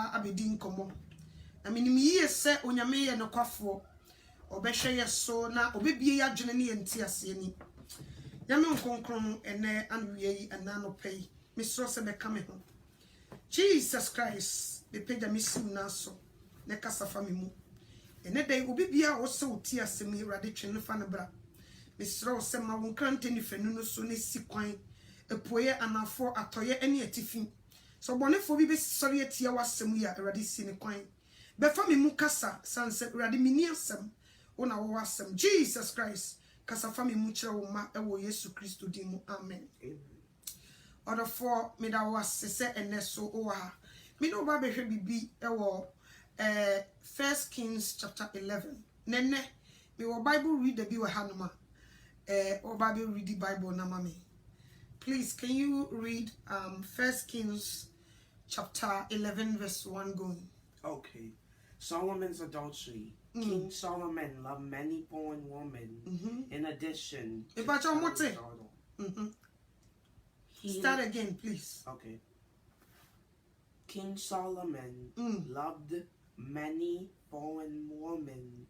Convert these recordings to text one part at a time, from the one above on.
aba abedi nkomo na menim yiye se onyame ye no kwafo obehwe ye so na obebie ya dwene ne yenti ase ani yame nkonkron ene anwie yi anano pay misro se be kame ho Jesus Christ the page misu na so ne kasa fa me mu ene dai obibia wo se oti asem Awurade twene fa ne bra misro se ma won krante ni fanu no so ne sikwan epoye anafo atoye ene atifi so bonefo bi be sori atia wasem ya Awurade si ne kwan be fa me mu kasa sanse Awurade mini asem wona wo asem Jesus Christ kasa fa me mu kire wo ma ewo Yesu Kristo di mu amen. Order for me that was se eneso oha me no ba behwe bibi ewo 1 Kings chapter 11 nene me wo Bible read the bi we hanoma or Bible read the Bible na mami. Please can you read 1 Kings chapter 11 verse 1 going. Okay. Solomon's adultery. King Solomon loved many foreign women in addition to Start again, please. Okay. King Solomon loved many foreign women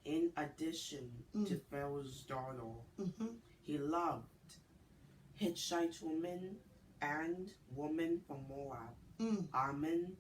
in addition to Pharaoh's daughter. He loved Hittite women and women from Moab, Ammon,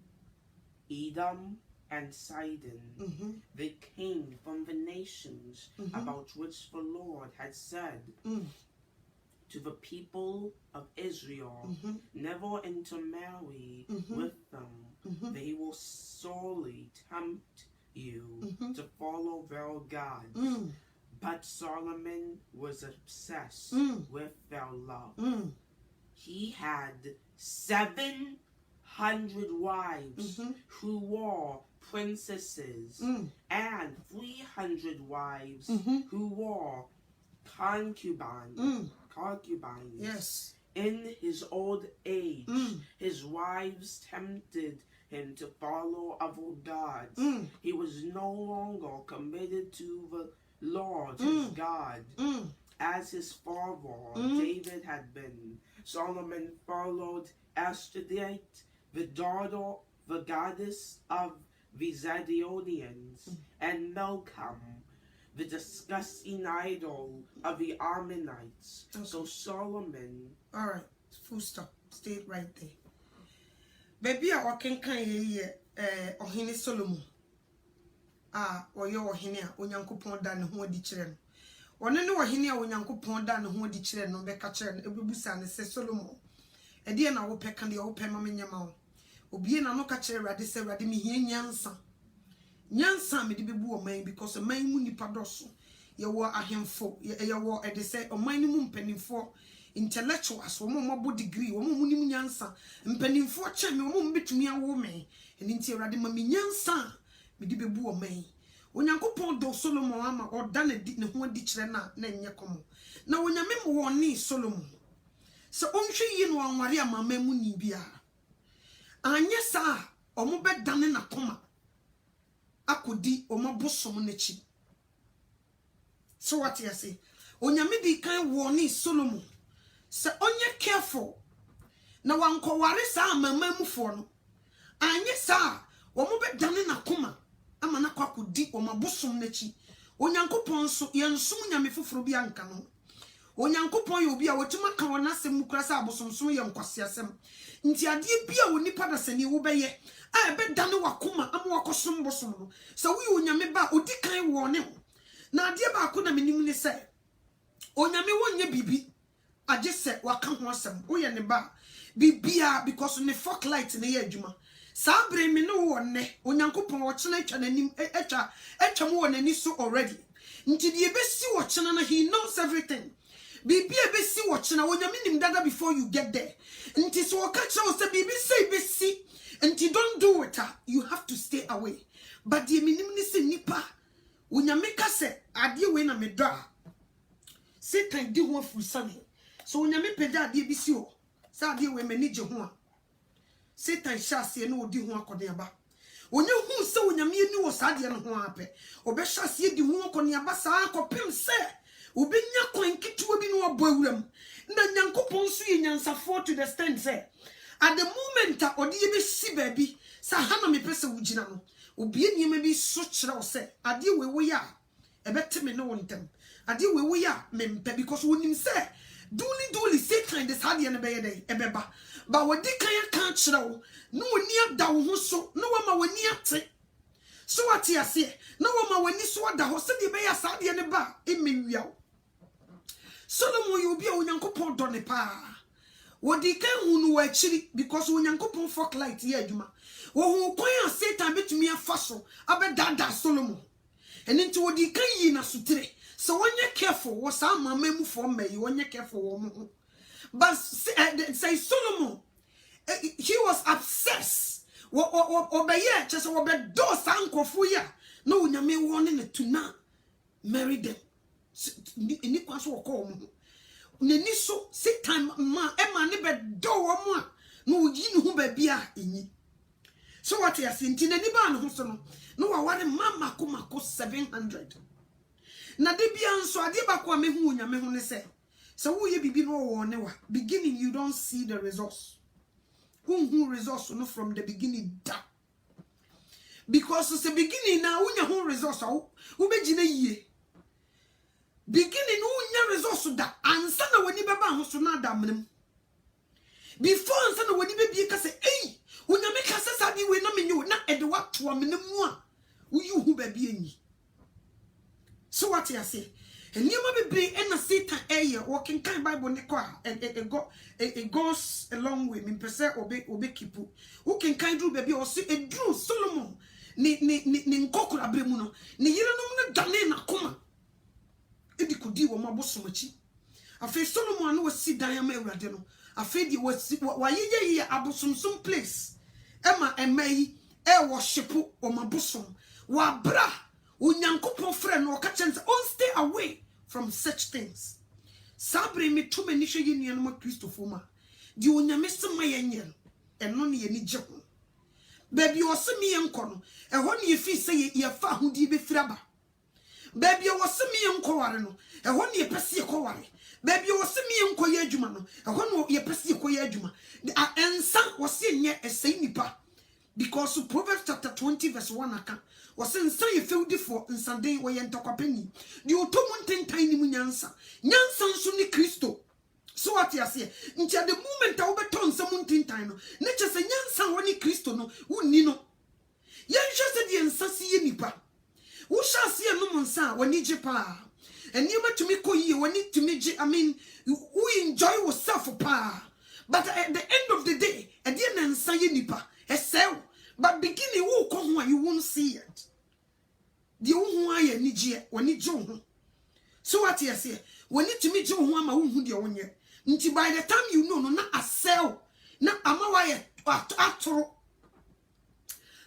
Edom, and Sidon. They came from the nations about which the Lord had said to the people of Israel, never intermarry with them. They will sorely tempt you to follow their gods. But Solomon was obsessed with their love. He had 700 wives who were princesses and 300 wives who were concubines. Yes. In his old age, his wives tempted him to follow other gods. He was no longer committed to the Lord his God, as his father David had been. Solomon followed Ashtoreth, the daughter, the goddess of the Zidonians, and Milcom, the disgusting idol of the Ammonites. Okay. So Solomon... Alright, full stop. Stay right there. Baby, I can ohini Solomon. Oyo ohini a onyankopon da ne ho adi kire no. One ne ohini a onyankopon da ne ho adi kire no be ka kire no ebubusa ne se Solomon. E de na wo peka de wo pe ma menyama wo. Obie na no ka kire Awurade se Awurade me hia nyansa. Nyansa me de bebu o man because o man mu nipa doso. Ye wo ahemfo, ye wo e de se o man mu mpanimfo intellectuals wo mo degree wo mo nim nyansa mpanimfo che me wo mo betumi awo me eni nti Awurade ma me nyansa me de bebu o man. Onyankopon do Solomon ama o da ne ho adi kire na enye komo na onyame mo woni Solomon se onhwe yi no anware amama mu ni bia anye sa o mo be dane na koma akodi o mo bosom na chi. So what you say onyame di kan woni Solomon se onye careful na wankoware sa amama mu fo no anye sa o mo be dane na koma ama na kwakodi o mabosom na chi. Onyankopon so yensum nyame foforo bi anka no. Onyankopon ye obi a wotuma ka wona asem mu kura sa abosomsom ye nkwase asem. Nti ade bia woni pada sani wo beye a be dane wakoma ama wakosom bosom no. Se wo ye onyame ba odi kan wo ne ho. Na ade ba ko na menim ne se onyame wonye bibi age se waka ho asem wo ye ne ba bibia because ne fork light ne ye adwuma. Sabre me no wonne onyankopon wo chena atwa nanim atwa mo wonani so already. Nti de ebesi wo chena na he knows everything. Bibi ebesi wo chena wonyame nim dada before you get there. Nti so wo ka kira wo se bibi say besi nti don't do it. You have to stay away. But the minim ni se nipa wonyame ka se ade we na me do a Satan di ho afusane. So wonyame peda ade bisi o. Sa ade we manage ho a Satan shase no odi ho akode aba. Onye hu se onyame ni wo saade no ho ape. Obe shase di ho akode aba sa akopem se obenya kwan kituwa bi no abo awuram. Na nyankopon so ye nyansafo to the stand say at the moment a odi ye be si baby sa ha na me pese wo gina no obi eniem bi so kire o se ade we wo ya e bete me no wontem ade we wo ya me mpe because wonim se duli Satan this had ye na be ye dey e beba ba wodi kan kire wo no oni ada wo ho so no wa ma wani ate so what you say no wa ma wani so da ho se de be ya sa de ne ba e mewia wo Solomon you be a Onyankopon do ne pa wodi kan hunu wa chiri because Onyankopon fuck light ye adwuma wo hu kwan Satan betumi afa so abedada Solomon eni nti wodi kan yi na sutre so wonye careful wo sa mama mu for me wonye careful wo mu but say Solomon he was obsessed wo obeye chese wo be do sankofo ya no Onyame won ne tuna marry them ni kwa so ko mu nani so Satan ma e ma ne be do wo mu a no yi ne hu ba bia enyi so what you see nani ba ne ho so no wa ware mama ko 700 na de bia nso ade ba ko me hu Onyame hu ne se wo ye bibi no wo ne wa beginning you don't see the results who results no from the beginning da because it's the beginning now unya hu results wo be gina yie beginning unya results da ansa na wani beba ho so na da mnem before ansa na wani be ka say unya me ka say sabi we na menyo na ede wato amnem mu a uyu hu ba bi anyi so what you say eniyama bebre na Satan walking kind Bible ne kwa it goes a long way me pese obe kipu who can kind do baby or see a drew Solomon ni nkokura bremu no ni yire no na dane na koma edi kudi wo maboso machi afi Solomon no wasi dan ya ma awrade no afi di wasi wa yeye abosomsom place ema emai worship o maboso wa bra Onyankopon frɛ no ka kyɛn sɛ stay away from such things. Sabre me to many hwe ye nuanom Kristofo ma. Di Onyame se ma ye nyel ɛno ne ye ni gye ho. Baabi o se me ye nkɔ no ɛhɔ ne ye fi sɛ ye fa hodi be firaba. Baabi o se me ye nkɔ ware no ɛhɔ ne ye pese ye kɔ ware. Baabi o se me ye nkɔ ye adwuma no ɛhɔ no ye pese ye kɔ ye adwuma. Ensa wo se nye esai nipa. Because Proverbs chapter 20 verse 1 aka was nsa ye fewdi for nsanden wo ye ntokwapani di otomu ntentan ni mu nyansa nso ni Kristo so what you say nti the moment a wo beto nsa mu ntentan no ne chese nyansa wo ni Kristo no wonni no ye nhwe se di nsa si ye nipa wo sha se no mu nsa wo ni gye pa enioma tumi koyi wo ni tumi gye we enjoy yourself pa but at the end of the day e di na nsa ye nipa esel but beginning wo ko ho you won't see it the hu aye ni gye woni gye ho so what you say woni tumi gye ho ama wo hu de wonye nti by the time you know no na asel na ama wa ye atoro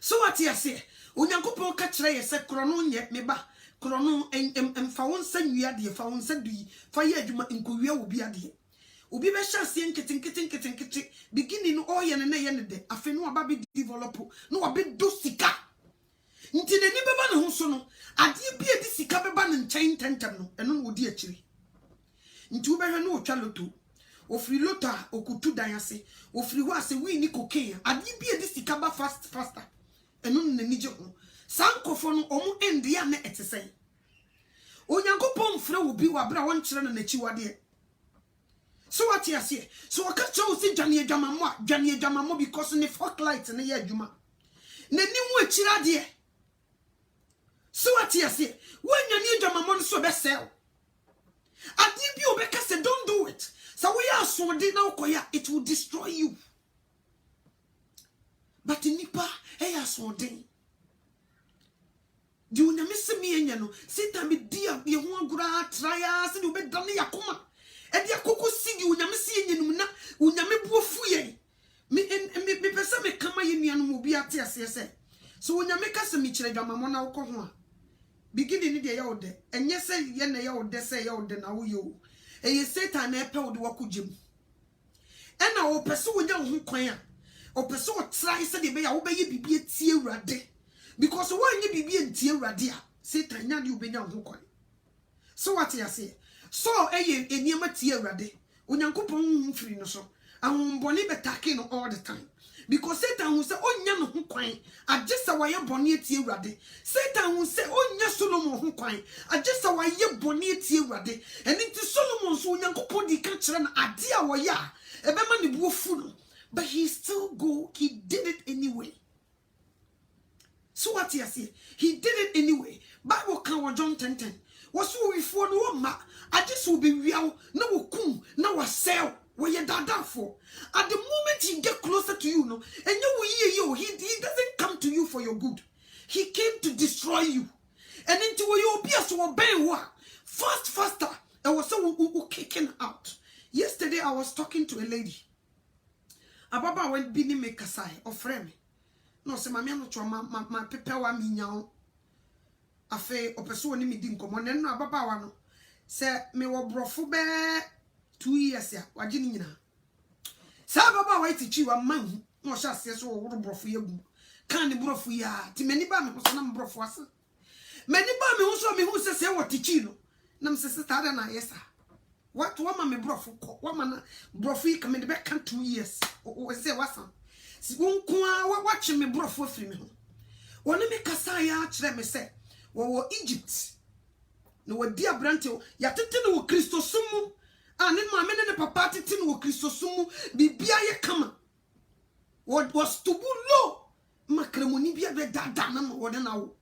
so what you say Onyankopon ka kire ye se krono nye meba krono emfa won sanwia de fa won sadui fa ye adwuma nkowia obi ade obi be hyase nkete beginning no all ye na ye ne de afi no aba be develop no obi do sika nti ne ni beba ne ho so no ade bi edi sika beba ne nkyɛn tentem no eno no odi akiri nti wo behwe no otwa loto ofri loto a okutu dan ase ofri ho ase wi ni cocaine ade bi edi sika ba faster eno no nani gye ho sankofo no omu endia na etesɛn Onyankopɔn mfrɛ obi wa bra won kyerɛ na nachi wade so what you say so waka cho si dwane adwamamo because ne fuck light ne ye adwuma na ni hu akira de so what you say when you need adwamamo no so be sell adi bi obeka say don't do it so we are so de na ukoya it will destroy you but nipa so de di Onyame se me enya no Satan be dia ye ho agura traya se de obedane yakoma edi akoko sigi Onyame se yenum na Onyame buofu ye me pese me kama ye nuanom obi ate ase se so Onyame ka se me kire dwamamo na wokɔ ho a beginning ni de ye wode enye se ye na ye wode se ye wode na wo yo eye Satan na epe wode wakogem ena wo pese wonya ho kwan a o pese o try se de be ya wo be ye bibie tie Awurade because when you be in tie Awurade a Satan nya de obenya ho kwan so what you say so eniema tie Awurade Onyankopon mfiri no so ahomboni betake no all the time. Because Satan will say, oh, nya no ho kwan. Agesa wa ye boni etie Awurade. Satan will say, oh, nya Solomon ho kwan. Agesa wa ye boni etie Awurade. And into Solomon so Nyankopɔn di ka kire na ade a wo ya. Ebema ne bu ofu no. But he did it anyway. So what you say? He did it anyway. Bible can John 10:10. Was so before no ma. I just will be real. No kum. No sell. Where you dada for? At the moment he get closer to you, no, and you he doesn't come to you for your good. He came to destroy you. And into where you be as obey what? Faster. I was so kicking out. Yesterday I was talking to a lady. Ababa went bini me kasai or frame. No, se mami no choma ma pepe wa mi nyao. Afe opeso ni mi din komo ne no ababa wa no. Se me wo brofo be 2 years ya wagini nyina. Sa baba wa itichi wa man no sha se so wo brofo yegu. Kan ni brofo ya ti mani ba me so na brofo ase. Mani ba me so me hu se wo tichi no. Na me se tare na yesa. What woman me brofo ko woman brofo yi come de be kan 2 years. O se wasan. Si wonkwa watch me brofo afiri me ho. Woni me kasa ya kire me se wo Egypt. No wadi abrante ya tete no wo Kristosumu. Ah, ne mama ne papa tete no wo Kristosumu bibia ye kama. Was to low makremoni bia be dada na mo wode na wo.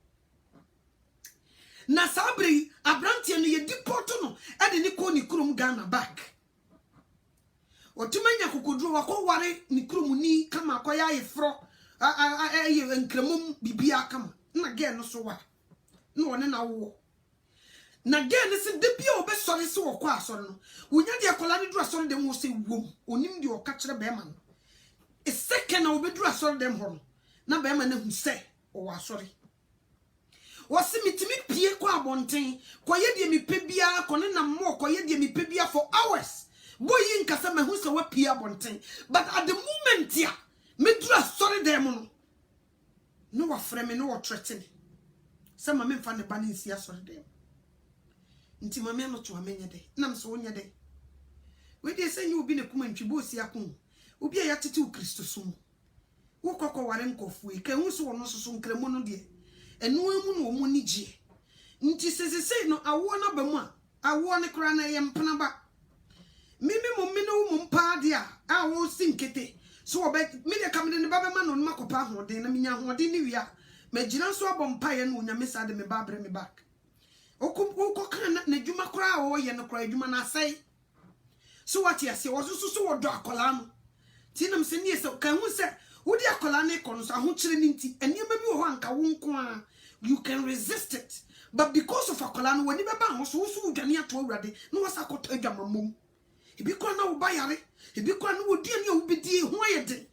Na sabri abrante no ye deport no e de ne ko ni kurom Ghana back. Otumanya kokodro wako ware ni kurom ni kama akoya yefro ye nkremom bibia kama. Na ge no so wa. Na wone na wo. Na gen se de bia obesore se wo kwa asore no wonya de akola ne dura asore dem wo se wom onim de o ka kire be ma no e second na obedura asore dem ho no na be ma na hu se o wa asore wo se mitimi pie kwa abonten koye de mi pe bia kone na mo koye de mi pe bia for hours boy yin kasa ma hu se wa pie abonten but at the moment ya me dura asore dem no wa frame no wa threaten se ma me fa ne ba ne nsi asore dem. Nti mama no to amenye de nam so onye de we dey say you obi ne kuma ntwibo osi akon obi a yatete u Kristosum wo kokko ware nkofu e ka hu so wono so nkremo no de enu amu no omo ni gie nti sesese no awo na ba mu a awo ne kra na ye mpana ba mimi mo me no mo mpa de a wo sinkete so obe me de kam de ne ba be ma no makopa ho de na minya ho de ni wi a magina so abompa ye no onyame sa de me ba bre me back. Oko kan na djuma kra o ye no kra djuma na sai so what you say was so wo do akola no tinam se nie se kan hu se wo di akola na iko no so aho kire ni nti eniema bi wo anka wo nko a you can resist it but because of akola no woni beba ho so so dwane ato awurade no wasa akota adwama mom ebi kwa na wo ba yare ebi kwa na wo di ani wo bedi ho ayede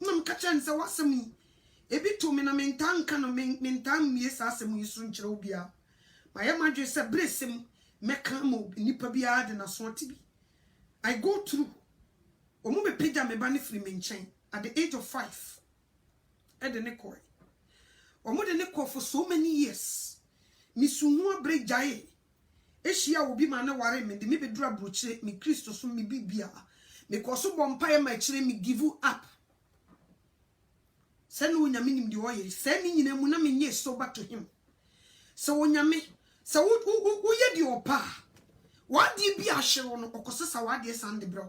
nam ka chan se wasem ebi to me na mentanka no mentam mie sa asem yisu nkire obia I am just a blessing, mekamo, nipa bia de na sonti bi. I go through. Omo be pija me bani free me chain at the age of 5. At the nekoi. Omo de neko for so many years. Misuhua break jaye. Eshia will be man ware me de me be dra broche me Christo so me bibia. Me koso bompa my chire me give you up. Send wo nyame nim de oye. Send ni nyina mu na me nye so back to him. So wo nyame so wo ye di opa wadi bi ahyewo no okosesa wadi sande bro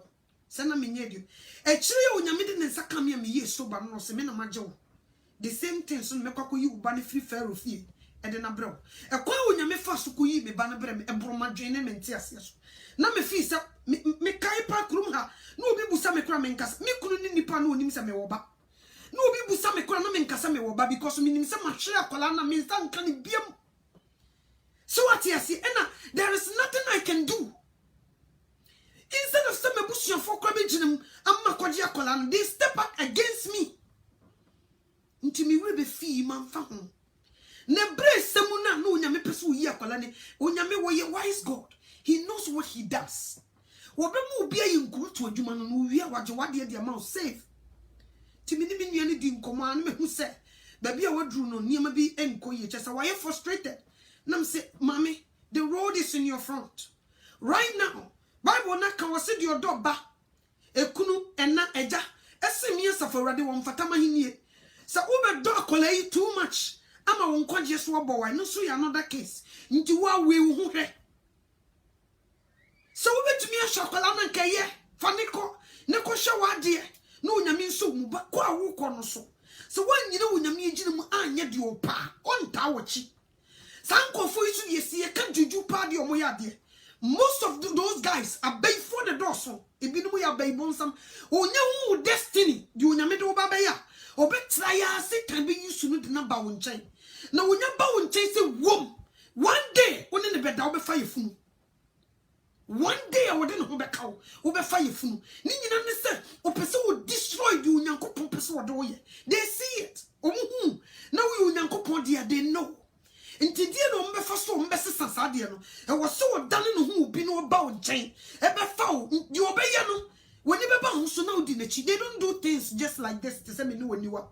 se na menye di e kire wo nyame de ne nsaka me ye so ba no se me na magye wo the same thing so me kwakọ yi uba ne free pharaoh fie e de na bro e kwa wo nyame fa so ko yi me ba na bre me e bro madwen ne menti ase so na me fi se me kai pa krum ha no obi busa me kra me nkasa me kunu ni nipa no onim se me wo ba no obi busa me kra na me nkasa me wo ba because me nim se ma hwe akola na me nsa nka ne biem. So what you see, there is nothing I can do. Instead of some bush for crabbing, they step up against me. Until me will be fee man found. Nebre semuna no nyame pesu yi akolane. Onyame wo ye wise God. He knows what he does. Wobemu bia yinkuru to adwuma no wi awaje wade de amount save. Timi ni me nuane di nkoma no me hu se. Ba bia wadru no niam bi enko ye chesa why frustrated. Nam say, Mommy, the road is in your front. Right now, Bible na kan wase di odo ba. ekunu ena eja esemi asafo awurade wo mfata mahinie sa ube do akola yi too much ama wo nkwaje so obo no so ya another case nti wa we wo hu hwe so ube tumi ashakola na nkaye faniko ne ko hwe wade no onyame nso mu ba ko awoko no so so wanyina onyame agine mu anya de opa onta wochi sankofo isu yesi ka juju pa de omo yade. Most of those guys are bay for the door so ebinum ya bay bonsam onya hu destiny di onyame de oba bay ya obetra ya Satan be use no de na ba wo nchen na onya ba wo nchen se wom one day oni ne beda obefa yefunu one day awode ne ho beka wo obefa yefunu ni nyina ne se opese wo destroy di onyankopon pese wo de wo ye they see it omuhu na wo onyankopon dia they know nti die no mbefa so mbesesa saade no e wo so wodane no hu bi no oba wo nchen e befa wo di obeye no woni beba ho so na odi na chi they don't do things just like this to say me no waniwa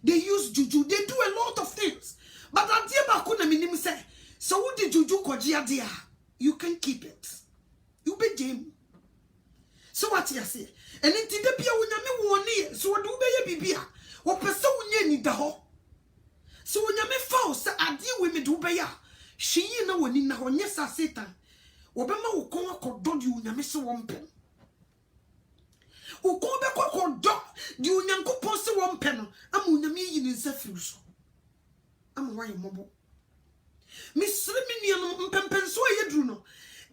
they use juju they do a lot of things but adie ba ko na minim say so wo di juju koje ade a you can keep it you be jam so what you say and nti de bia wo nyame wo ne so wo de wo beye bibia wo pese wo nya ni da ho so onyame fa se ade we me do be ya hyi na woni na honye sa Satan obema wo kon akodo di onyame se wo mpem wo kon be kokodo di onyankopon se wo mpem no ama onyame yi ni nsa firi so ama waye mobo misre miniano mpempen so ayedru no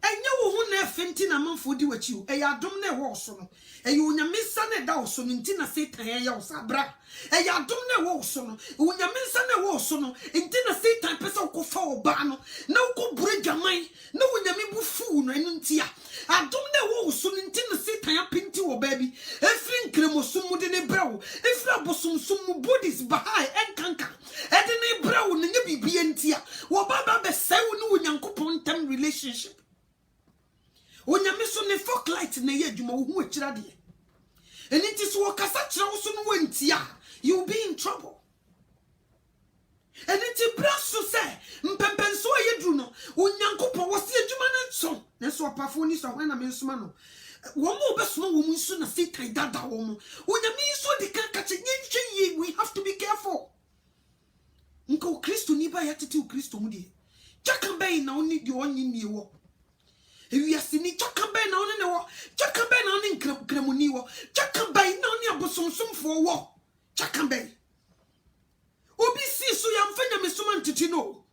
enye wo hu na efenti na manfo di wachi o eya adom na wo so no eya onyame sa na da wo so no nti na Satan ya wo sabra eya adom na wo so no onyame sa na wo so no nti na Satan pesa ko fa oba no na ko bure dwaman na onyame bu fu no enu nti a adom na wo so no nti na Satan ya pinti wo ba bi efri nkremosum mu de ne brew efri abosumsum mu bodies bahai enkanka e de ne brew ne nya bibie nti a wo ba be sew no onyankopon tam relationship onyame so ne folk light na ye adwuma wo hu akira de eniti so wakasa kira wo so no wantia you be in trouble eniti braso se mpempenso ayedru no onyankopon wo se adwuma na nso na so opafo ni so na me nsoma no wo mo besoma wo mu nso na Satan dada wo mo onyame so de kaka nye we have to be careful nko Kristo ni ba ya tete Kristo mu de jakambe na oni de onyi ni wo ewiasini chakambe na one ne wo chakambe na one nkremuni wo chakambe na one abosonsomfo wo chakambe obi si so ya mfanya mesoma ntete no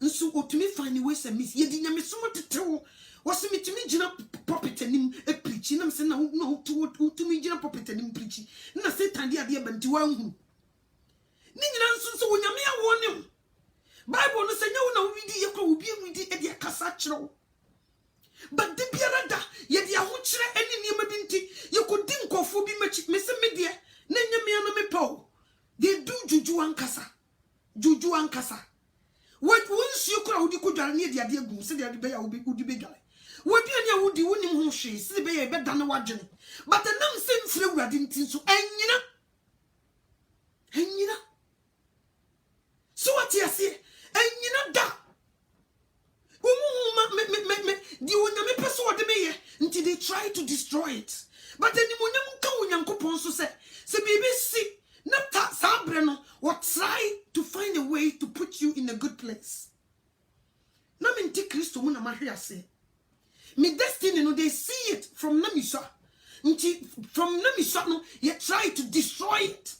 nso otumi fani we se miss ye di nya mesoma tete wo wose mitumi gina puppet anim e preach na mse na no utumi gina puppet anim preach na Satan dia de banti wa hu ni nyina nso so wonyame ya wo ne Bible no se nya wo na wo widi ye kro obi widi e de akasa kire wo but the biarada ye dia ho kire eni niam binti ye kodi nkofo bi machi mese medie na nyame ana mepo they do juju ankasa what once you kura odi kodware ne dia de agum se dia be ya odi be dware wodi anya wodi wonim ho hwe se be ya be da na wadwene but the nam se mfire wurade nti so enyina so what you say enyina da until they try to destroy it. But then or try to find a way to put you in a good place. Na minti Kristo muna mahia say. Me destiny no they see it from Namisa. From Namisa no you try to destroy it.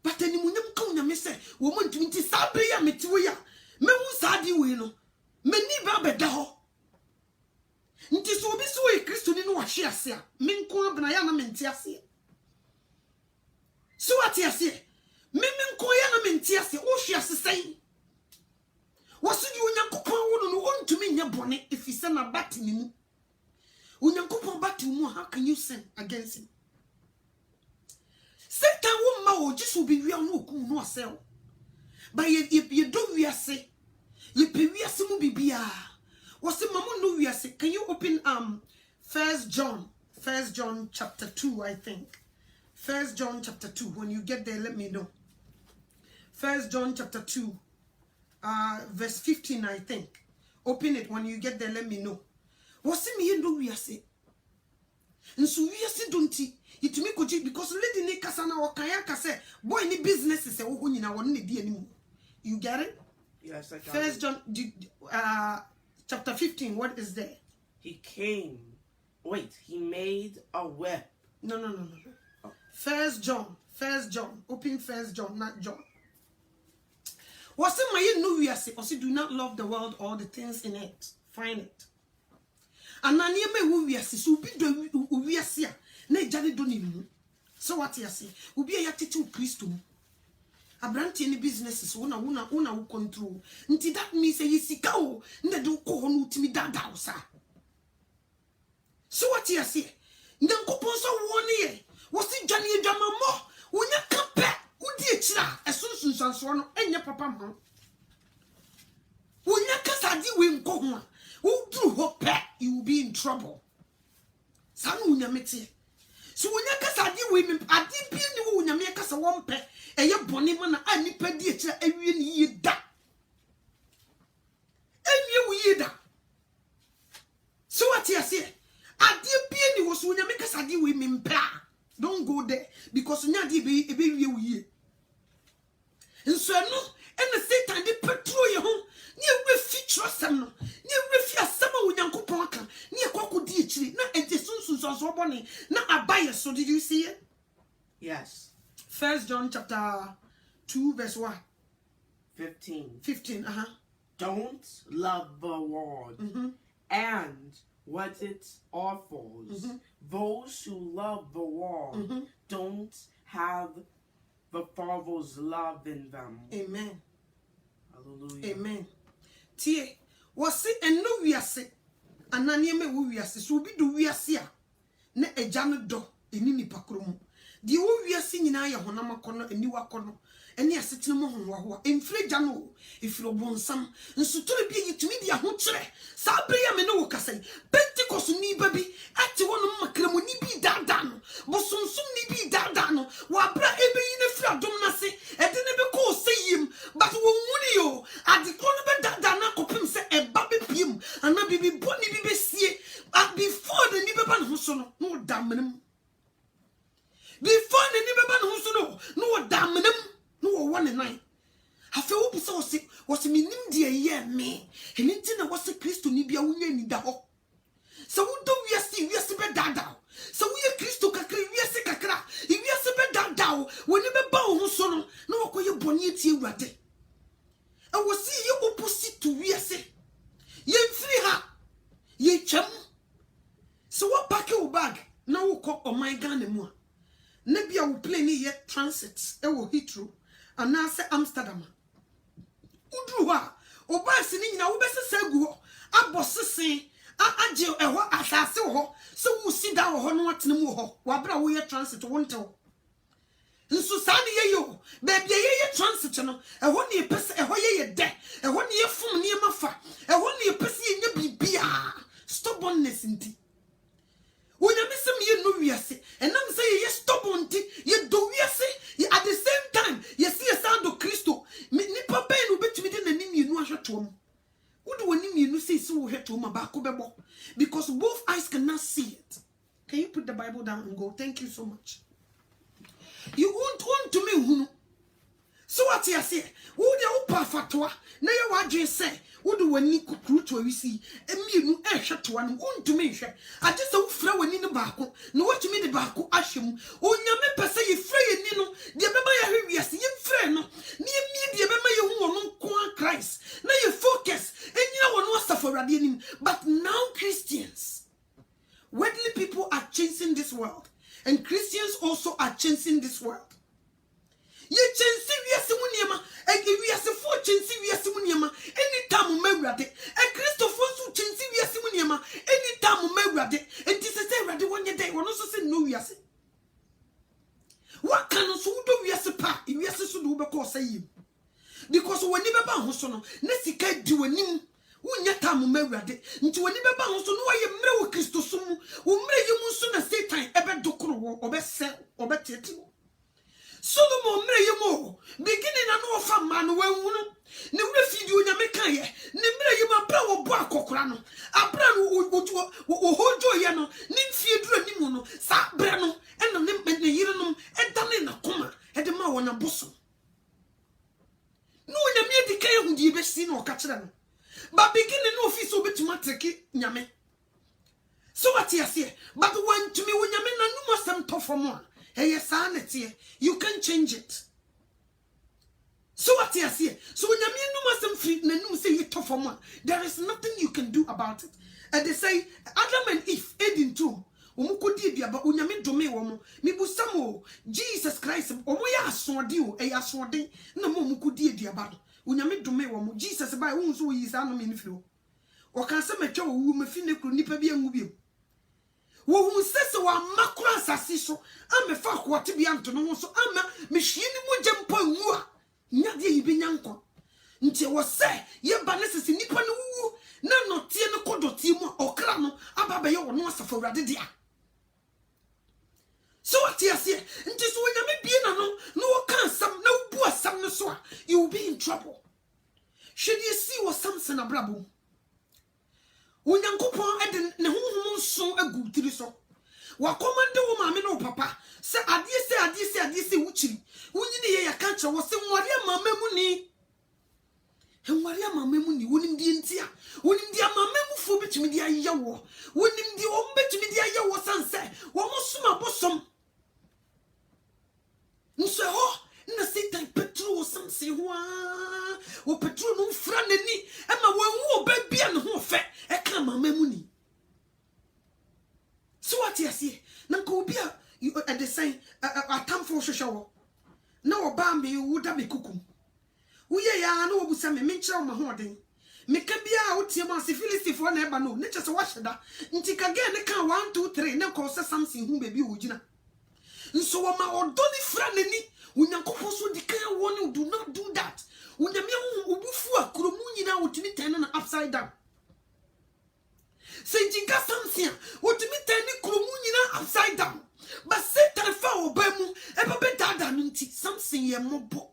But then munyam ka unyame say woman twinti sabre ya metiwe ya. Me hu sadi we no me ni ba beda ho nti so obi so e Kristo ni no wa hwe ase a me nko abna ya na menti ase so ati ase me nko ya na menti ase wo hwe ase sai wo so di onyankopon wo no ontumi nya bone efise na bat ni mu onyankopon bat mu how can you sin against him Satan wo ma wo jisu bi wi no okum no asel but you do we ase you pe we ase mu bibia wase mamu no we ase. Can you open 1 John chapter 2 I think 1 John chapter 2 when you get there let me know 1 John chapter 2 verse 15 I think open it when you get there let me know wase me do we ase nso wiase donti yitumi koji because lady ni kasa na wakaya kase boy ni business is wo nyina won ne di anim. You get it? Yes, I got First it. John chapter 15, what is there? He made a whip. No. First John, open First John, not John. Was it my no wiase? Or do not love the world or the things in it. Find it. And na niye me wiase so bi do wiase a na ejade do nimu. So what you say? Ubi ya tete Kristo mu. Abranti any businesses una wo control. Nti that means say yisika o na do ko ho no utimi dada o sa. So what you say? Nyankopon so woni ye. Wo si dwane adwamammo. Wonya kape udi ekira esunsunsanso no enye papa mo. Wonya kasadi we nko ho a. Wo dru ho pe you will be in trouble. Sanu wonya mete. So wonya kasadi we me adi bi ni wo wonya me kasa wo mpe. Eye bone mo na anipa di ekira awie ni yi da. Awie wo yi da. So what you say? Adi bi ni wo so wonya me kasadi we me mpe. Don't go there because nya di be wie wo yi. Nso no ene Satan de petrol ye ho ni ewe feature asem no ni ewe fi asem a Onyankopon aka ni ekokodi ekiri na ente sunsunso bone na abaye. So did you see it? Yes. First John chapter 2 verse 1 15 Don't love the world and what it offers. Those who love the world don't have the Father's love in them. Amen. Hallelujah. Amen. Tie wose eno wiase ananie me wo wiase so obi do wiase a na eja no do eni nipa kromu di wo wiase nyina ye honam akono eni wakono eni asetene mo honwa ho emfire ja no efiro bonsam nsutore bi yitumi di aho kire sa abriya me no wo kasai Pentecost ni babi ati wono makramu ni bi dada no bosonsum ni bi dada no wa bra ebe yine fira dom na se edene be ko seyim but wo wuni yo adi kono be dada na kopim se eba be piem ana bibi boni bi be sie before the ni be ban ho so no damenem before the ni be ban ho so no damenem no one and nine. Hafe wo bisa wose minim de ye me. Enti na wose Kristo ni bia wonya ni da ho. Se wo do wiase be dada. Se wo ye Kristo kakra wiase kakra, wiase be dada. Woni be ba wo so no, na wakoye boni etie Awurade. E wo si ye opposite to wiase. Ye mfiri ha. Ye twam. Se wo pack your bag na wo kọ o my Ghana mu a. Na bia wo plane ye transit e wo Heathrow. Anase Amsterdam. Udru ha obasi ni nyina wo besese agu ho abosese aje eho asase ho se wo si da ho no atene mu ho wabra wo ye transit wo ntew nso sa ne ye yo baby ye transit no eho ne pese eho ye de eho ne ye fom ne mafa eho ne pese ye nya bibia stubbornness nti wonya mesem ye no wiase enam say ye stubborn nti ye do wiase at the same time ye see ye sound of Kristo nipa ben no betimi de nanim yenu ahwetom wodo wanim yenu say so wo hwetom ba ko bebo because both eyes cannot see it. Can you put the Bible down and go? Thank you so much. You won't want to me hunu. So what you say? Wo de opa fatwa na ye wadwe say wodo wani kukuru to awisi emienu ehwetoa no wontumi hwe age se wo fra wani ne baako na wotumi de baako ahwem onyame pese ye fra ye ni no de beba ya hwe wiase ye fra no ne emi de beba ye hu wono nko Christ na ye focus enyina wono asafo Awurade anim. But now Christians, worldly people are chasing this world, and Christians also are chasing this world. Ye chensi wiase mu niema wiase fo chensi wiase mu niema anytime mawurade Christopher so chensi wiase mu niema anytime mawurade enti se Awurade wonye dai wono so se no wiase what can so do wiase pa wiase so do be ko sayim because woni be ba ho so no na sika di wanim wonya tam mawurade nti woni be ba ho so no waye mre wo Kristo so mu wo mre yimu so na Satan ebe dokoro wo obese obetete Solomon mre yemo beginning na no fa man wanhunu ne mre fidi onyame kan ye ne mre yemo pra wo bo akokora no abra no ohojo ye no ni mfie duro ni mu no sa bra no ena ne yire no edane na koma ede ma wona boso no nyame edi kan hu di be si no ka kire no ba begin no office obetuma treki nyame so what you say but when to me when nyame na no masem to for mo e you can change it. So what you say? So when you no masem free na no say you to for mo, there is nothing you can do about it. And they say Adam and Eve edin too. Omukodi bia ba onyame dome wo mo. Me bu samo Jesus Christ omo ya asode o e asode na mo omukodi bia ba do. Onyame dome wo mo. Jesus ba wo nso yi sa no me nifiro. O kan se metwa wo wu mafi ne kru nipa bia ngu bia. Wo hu sese wa makura asase so amefa akote bia nto no so ama mehwie ni mogye mpa nwu a nyade yi benya nko nti wo se ye ba ne sese nipa no wu na notie ne kodotie mu okra no aba be ye wo no asafo wrade dia. So what you say nti so nyame bie na no wo kan sam na wo bu asam no so a you will be in trouble. Should you see what Samson abrabo Unyankopon ede ne honhom nso agu tiri so wa komande wo maame no papa se adie wuchiri wunyine ye yaka kye wo se nware amamemu ni wonim die ntia wonim die amamemu fo betumi die ayewo wonim die o betumi die ayewo sanse wo mosoma bosom nso ho na Satan petro samse ho wo petro no mfra nani ama wanwu oba bia ne ho fe e ka amamemu ni. So what you see? Na ko bia at the same atamfo hwehwe na oba me wuda me kukum uye ya na obusa me menkyere wo mahoden meka bia wotie ma se filistifo na eba no ne kyese wo hyeda nti kage ne ka 1 2 3 ne ko se Samson hu bebi wo gina nso wo ma odoni fra nani unyankopon so dikan wo ne do not do that unyame hu obufu akromu nyina wotumi ten na upside down. Senjinga Samson wotumi ten ni kromu nyina upside down. But Satan fa obemu ebe dada no nti Samson ye mobo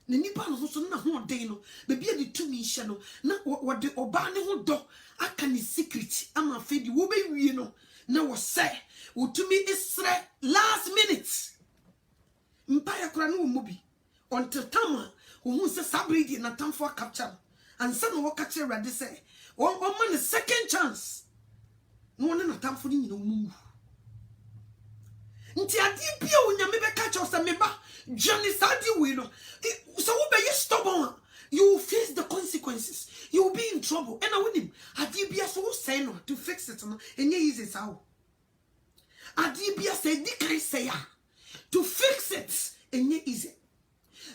ne nipa no so na ho den no bebi ade tumi hye no na wode oba ne ho do aka ni secret ama fedi wo be wie no na wo say wotumi isre last minute mpa ya kura no wo mobi until time wo se sabridi na tamfo capture and some wo catch ready say one man a second chance no one na tamfo ni nyina wo mu nti ade bia onyame be catch us meba journey sadi we no so wo be stubborn you will face the consequences, you will be in trouble and I win him ade bia so say no to fix it no enye easy sao ade bia say di kan say to fix it enye easy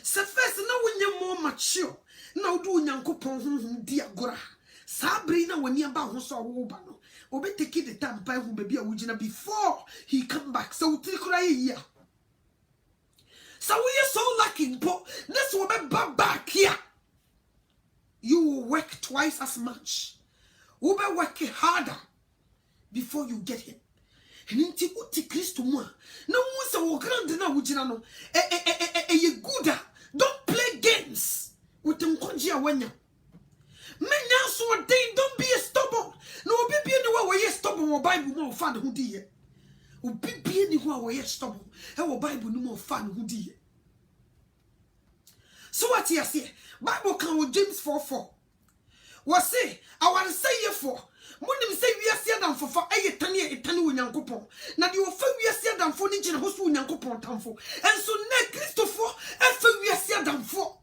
so first na wonye more mature na wo do onyankopon honhom di agora sabri na wani aba ho so wo ba no obe take the time pa hu baby a wugina before he come back so tiri kura ye so we are so lucky but this will be back here you will work twice as much will be working harder before you get him nti uti Kristo mu na mu se wo grand na wugina no ye good don't play games with them konji awanya menya so den don't be stubborn no obi bia ni wa we stubborn wo Bible mo fa ne ho di ye obi bia ni ho we stubborn e wo Bible no mo fa ne ho di ye. So what you say Bible can with James 4:4 was say I want to say ye for munim say we ase adam for etane onyankopon na de ofa we ase adam for ni gina ho so onyankopon tamfo enso na Christopher efa we ase adam for.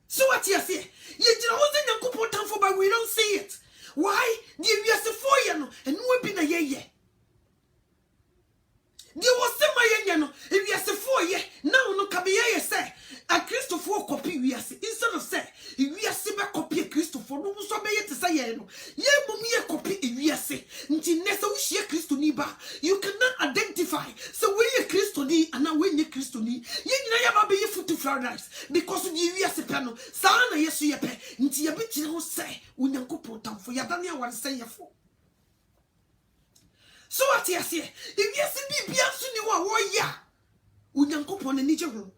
So what you say ye gina ho so onyankopon tamfo but we don't see it. Why the we ase for ye no enu obi na ye the was say my ye no if we ase for ye now no ka be ye say a Christopher copy we ase instead of say if we ase be copy Christopher no so be ye to say ye no ye mum ye copy if we ase nti nesa wo hie Christo ni ba you cannot identify so we ye Christo ni and now we ye Christo ni ye nyina ya ba be ye foot paradise because the we ase pe no sa na yesu ye pe nti ye be tire ho say onyankopon tamfo ya dane aware say ye for. So what you say if you see bibia so ni wo ya onyankopon na nije ho.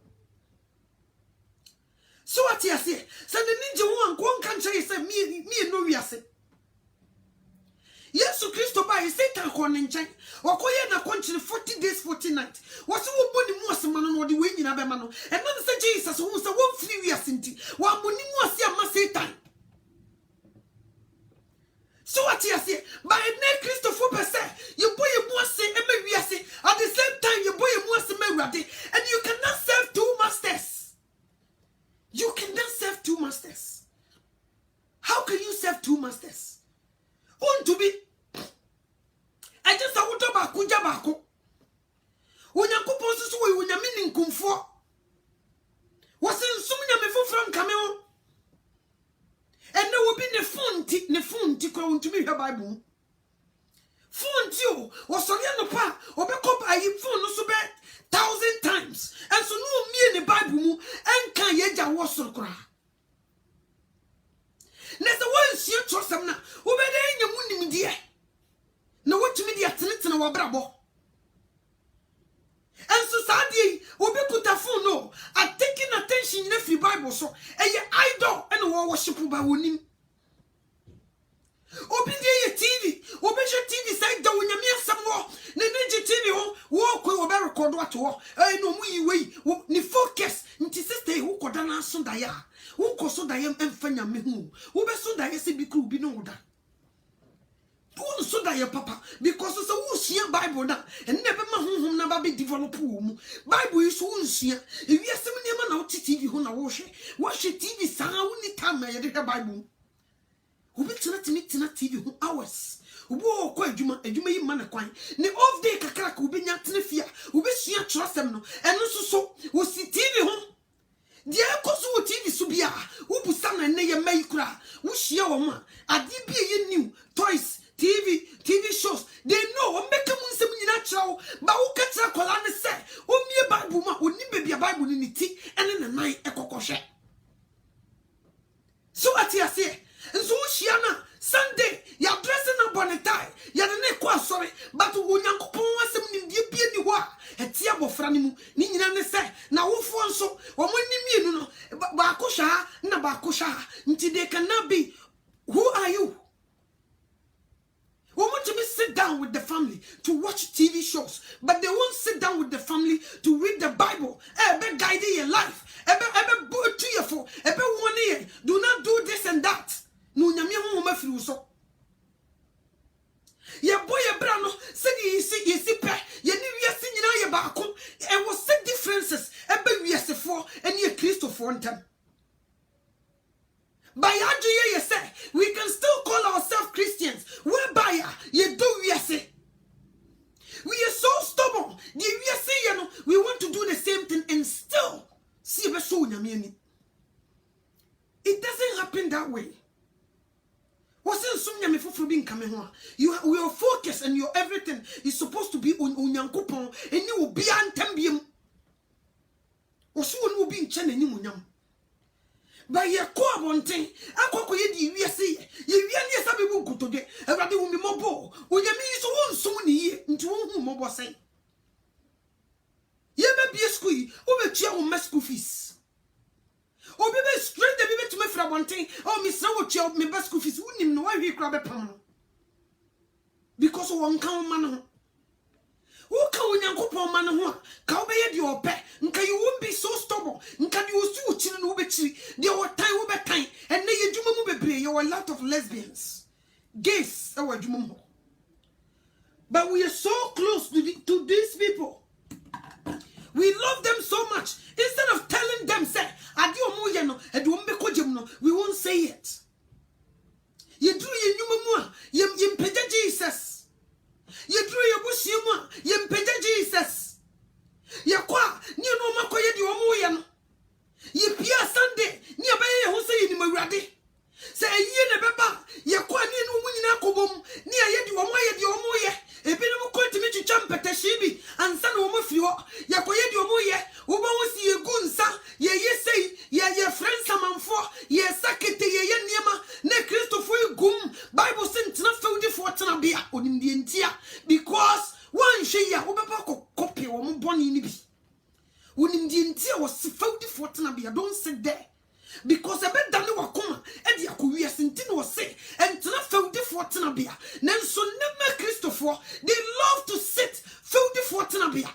So what you say say the ninja ho anko can't say me no wiase. Yesu Christo ba Satan kon nchen. Okoye na konchire 40 days 40 nights. Wose wo boni mu asema no de we nyina be ma no. E no say Jesus wo say wo free wiase nti. Wa boni mu ase ama Satan. So what you say? By ne Christo fo be say, you boy mu ase e ma wiase. At the same time you boy mu ase ma wrade. And you cannot serve two masters. You cannot serve two masters. How can you serve two masters? Want to be? I just want to ba kunja bako. Onyankopon susu we onyame ninkumfo. Wasen sumnya me foforo nkame ho. And there will be ne funti kwa untumi hwe Bible. Funti o wasori no pa obekọ ba yi fun no so be 1,000 times. And so no mie ne Bible mu enka ye gya wo soro kra. Nese wo nsie trosem na obede nyemu nimdie. Na wotumi dia tenetene wo brabo. And so sadly, obekuta phone no, are taking attention in every Bible so eye idol and wo worship ba wonim. Obedie TV, obeje TV say da wonyame asem wo, ne neje TV ho, wo kwe wo be record what wo. No mu yi wei, ni focus, nti sister wo koda na so da ya. Wo koso da yem emfanya me hu. Wo be so da yesi bi kru bi no da. Don't so that your papa because it's a woo Bible now and never ma na ba be develop mu Bible is so nsia if you are some man out TV ho na watch TV sa woni time ya de Bible obi tina TV ho hours obo ko adwuma yi ma na kwan ne off day kakra ka obi nya tena fia obi sua trosem no eno so wo si TV ho dia koso wo TV so bia wo busa na ne ye mai kura wo hia wo ma ade bia ye new toys TV shows they know o make mu nsem nyina kyerɛw ba wo katra kola ne sɛ o mie Bible ma oni bebia Bible ni ti ene ne nan ekokɔhwɛ so ati ase nso wo hia na Sunday ya dressing up on a tie ya de ne kwa sorry but onyankopɔn asɛm nim die bia ni ho a ɛte abofra ne mu ni nyina ne sɛ na wo fo nso wo nim no ba akɔhwa na ba akɔhwa nti they cannot be. Who are you? We want to sit down with the family to watch TV shows, but they won't sit down with the family to read the Bible. Ebe guiding your life. Ebe to your for. Ebe 1 year. Do not do this and that. No nyame ho ma firi so. Ye boy ye bra no said you see pe ye ni wiase nyina ye ba ko. E was set differences. Ebe wiase for and ye Christo for ntem. By you say we can still call ourselves Christians. Whereby you do we say we are so stubborn. We want to do the same thing and still see it doesn't happen that way. Your focus and your everything is supposed to be on Yankupon and you will be antembium. Or soon will be in Chen. By your core one thing, I could ye see ye really sabi buku today. Everybody will be mobile. When you mean so one soon ye into whom mobile say. Ye may be a squee over chair on my school fees. Or be straight the baby to me for one thing. Oh, Miss Row, me best school fees wouldn't know why we grab a pound. Because one count man. Who can Yankopon man who can be your pet? Nka you won't be so stubborn. Nka you still children who be tree. There were time who be time. And then you do be you are a lot of lesbians. Gays, our Jumumo. But we are so close to these people. We love them so much. Instead of telling them, say, we won't say it. You do you pay Jesus. You drew your bush, you pay Jesus. You qua, you know, Makoya, you are more. You Pia Sunday, nearby, who say in Muradi. Say, ye never, you qua, you know, when you know, near yet you are more. A bit of a to me to jump at the Shibi and son of Mufio, Yakoya, you are more. Uba was ye gunsa, ye say, ye friends, some for, ye sakete, ye niema, ne Christopher Gum, Bible sent not found the fortune be on in the intia, because one shea, Ubako copy or Muboni nibi. When in the intia was found the fortune be, I don't sit there. Because I bet Daniel Wakuma, tenabia. Nenso neme Christopher, they love to sit filthy for tenabia.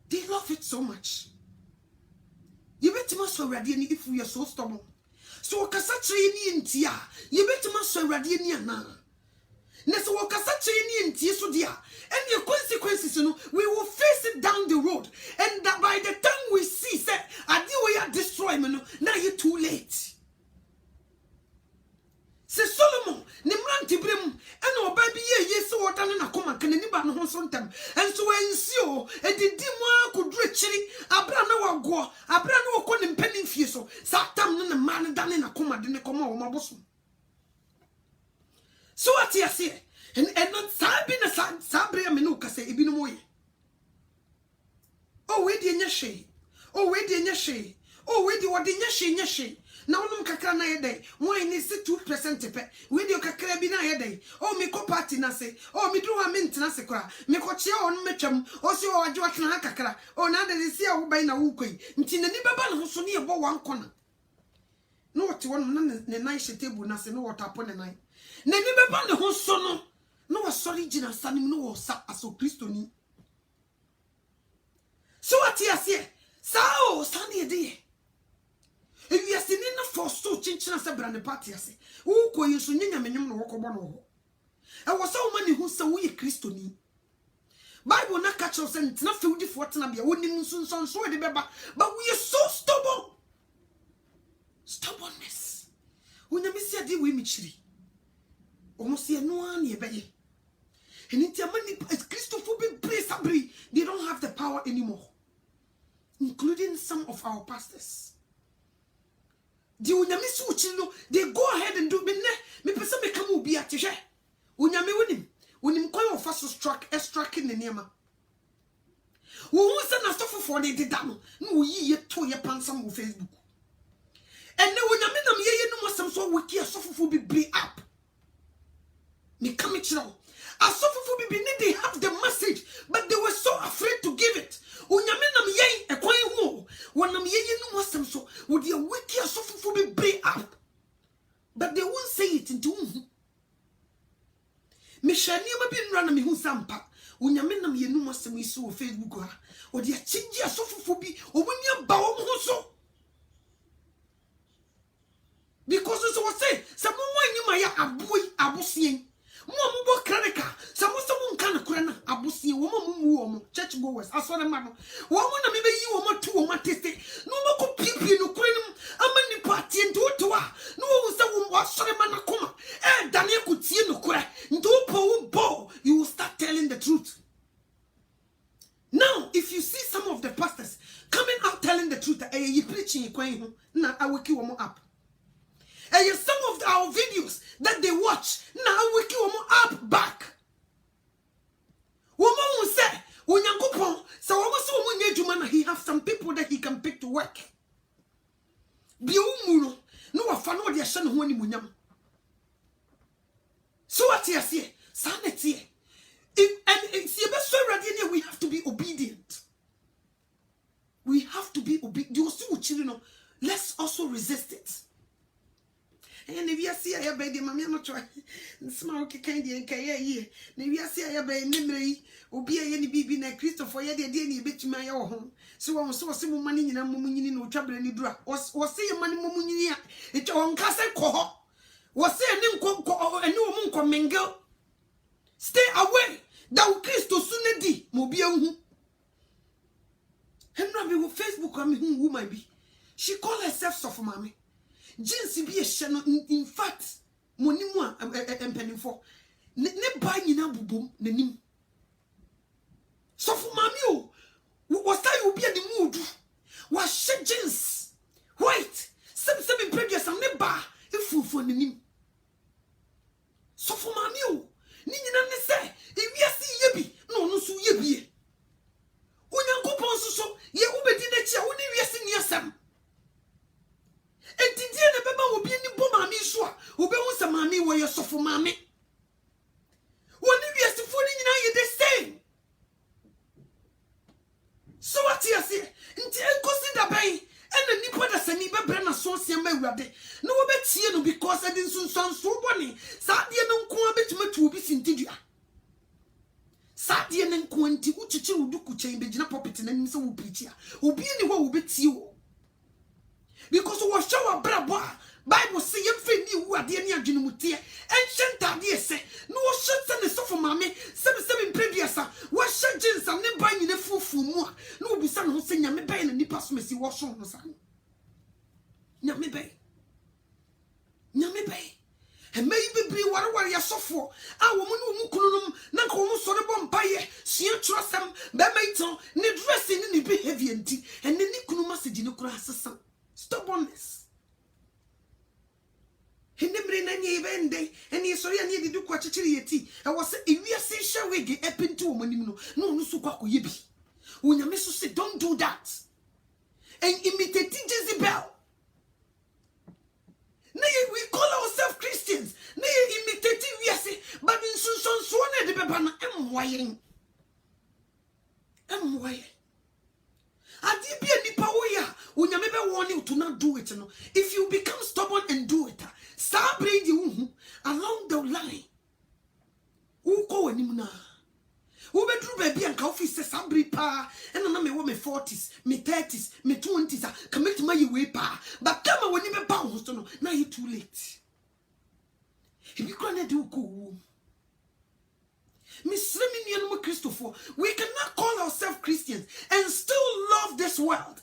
They love it so much. You bet you must already if we are so stubborn. So kasache ni ntia. You bet you must already ni ana. Neso kasache ni ntia so dia. And the consequences, we will face it down the road. And that by the time we see, say, I do we are destroying, now you're too late. Say Solomon, Nimranti Brim, and no baby, yes, so what I come and can anybody know sometime. And so when so, and the demon could reach it, Abrano go, Abrano con and penny fieso, Satam and the man done in a coma, didn't come over my bosom. So what you say? And not Sabina Sabria Menuka say, Ibinomoy. Oh, wait, the Yashi. Oh, wait, the Yashi. Oh, wait, what the Yashi. Now, no Kakana a day. Why is it 2%? With your Kakarabina a day. Oh, me co party nase. Oh, me do a maintenance cra. Me coachia on Mecham. Also, a Joatna Kakara. Oh, now that is here by Nauque. Until the Nibaban who's so near about one corner. No, what one the nice table, nothing, no what upon the night. Nenibaban who's so no. No was original son no sa aso Christo ni. So what you say? Sao Sunday day. If you are seeing na for so chinchina sa brand party ase. Wo ko yesu nyanya menyum no woko bo no ho. E wo so mani hu sa wo ye Christo ni. Bible na catch us and na feel the na bia wonim sunson so de beba. But we are so stubborn. Stubbornness. Unyami sia di we michiri. Almost ye no an ye beye. And it's a many Christopher Sabri, they don't have the power anymore, including some of our pastors. They go ahead and do me person me come be at Tisha. Unyami unim coin of us struck in the Nema. Who send us for the dam? No, ye to your pansam on Facebook. And then when you ye no some so wiki a suffer be bring up. Me come it now. As for they have the message, but they were so afraid to give it. Unyaminam ye a coin more. When I'm ye no some so would your wiki as for be bring up. But they won't say it into me shall never be run me who sampa. Unyaminam ye no some me so Facebook or the chingy as for be or when you bow so. Because as I was saying, someone you my abusian. Mwa kranika someone can krana abusi woman church goers aso na ma no woman na me be yi woman tu woman teste no mako pipi no krenum amani party nto to a no wo se wo asore ma na koma dane kutie no kra nto po you will start telling the truth. Now if you see some of the pastors coming out telling the truth, you preaching kwan na aweki woman up. And some of our videos that they watch, now we kill them up back. Woman will say, when you go home, so he have some people that he can pick to work. No, I found what they are showing when you so what you say, sanity. And see, we have to be obedient. We have to be obedient. Let's also resist it. And if you see a baby, mamma, not try smoke candy and kay. Maybe I see a baby, memory, or be any baby like Christopher, yet they didn't bet my own. So I was so simple money in a moment, no trouble any drop. Was say a money mummunia, it's your own castle coho. Was say a new coco and no moon coming girl. Stay away, thou Christo sooner di, mobile. Henry will Facebook on me who might be. She called herself soft mommy. Jinsi be a channel in fact, Monimwa and penny for ne buy in a boom, the nim. So for mammy, was that you be at the mood? Was shed jeans white, some previous and never if full for the nim. So for mammy, Nina say, if we see yebi, no, so yebi. Unyango ponso, ye ube did a chair, only we are seeing your son. And did you never will be any bomb mammy sure, who be once a mammy where you're so for mammy? One if you are fooling the same. So what you say? Until consider bay, and the nipper that's a nipper brenna sauce and my ruddy. No bet you because I didn't soon sound so bunny. Sadia no wanti uchichi uduku chain be jina poppet na nimse wo preach ya obi ni ho wo beti o because wo show brabo Bible say yem fe ni wu ade ni adwene mutie ancient ade se no wo hye ne sofo mame sebe preduasa wo hye jinsa ne ban nyine fufu mu a no obisa no se nyame ban na nipa so mesi wo so no sa nyame ban e may be ware ya sofo a wo mu no mu kununum na nka wo mu so de bompaye sua trosam be maiton ne dressing ne behavior nti enne ni kunu message ne kura asesa stubbornness Hindemre na nye bende eni so ya ne didu kwa chichiri yeti e wo se ewiase hwe wege epinti wo manim no no so kwa koye bi onyame so say don't do that and imitate Jezebel. We call ourselves Christians. Imitate wiase but in so na de beba na emwaye adi bia nipa wo ya onyame be warning to not do it no. If you become stubborn and do it sabre di hu along the line who ko anim na wo bedru ba bia nka office sabre pa ena na me wo me 40s me 30s me 20s commit my way pa but kama woni be ba ho so no na you too late if you can't do ko we cannot call ourselves Christians and still love this world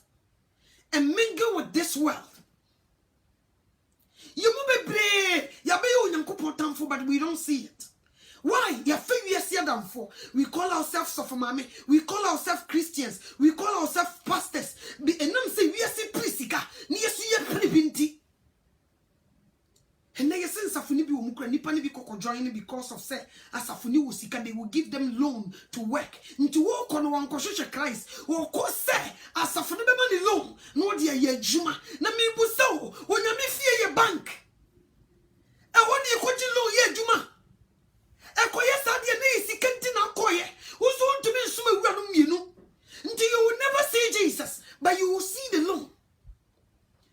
and mingle with this world. You move be ya be yo nyankopon tamfo but we don't see it. Why? Ya fe wiase adamfo. We call ourselves sofomame, we call ourselves Christians, we call ourselves pastors. Be enam say wiase prisika, ni yesu ye pribinti. And they say Safuni be umukra nipa ni be join because of say asafuni wusika they will give them loan to work. Into work on one koshe Christ. Or ko say asafuni be money loan. No dia ye juma. Na me busa onyame fie ye bank. E woni e koji loan ye juma. E koye sadie na isika nti na koye. Uso ntumi nsuma wura no mienu. Until you will never see Jesus, but you will see the loan.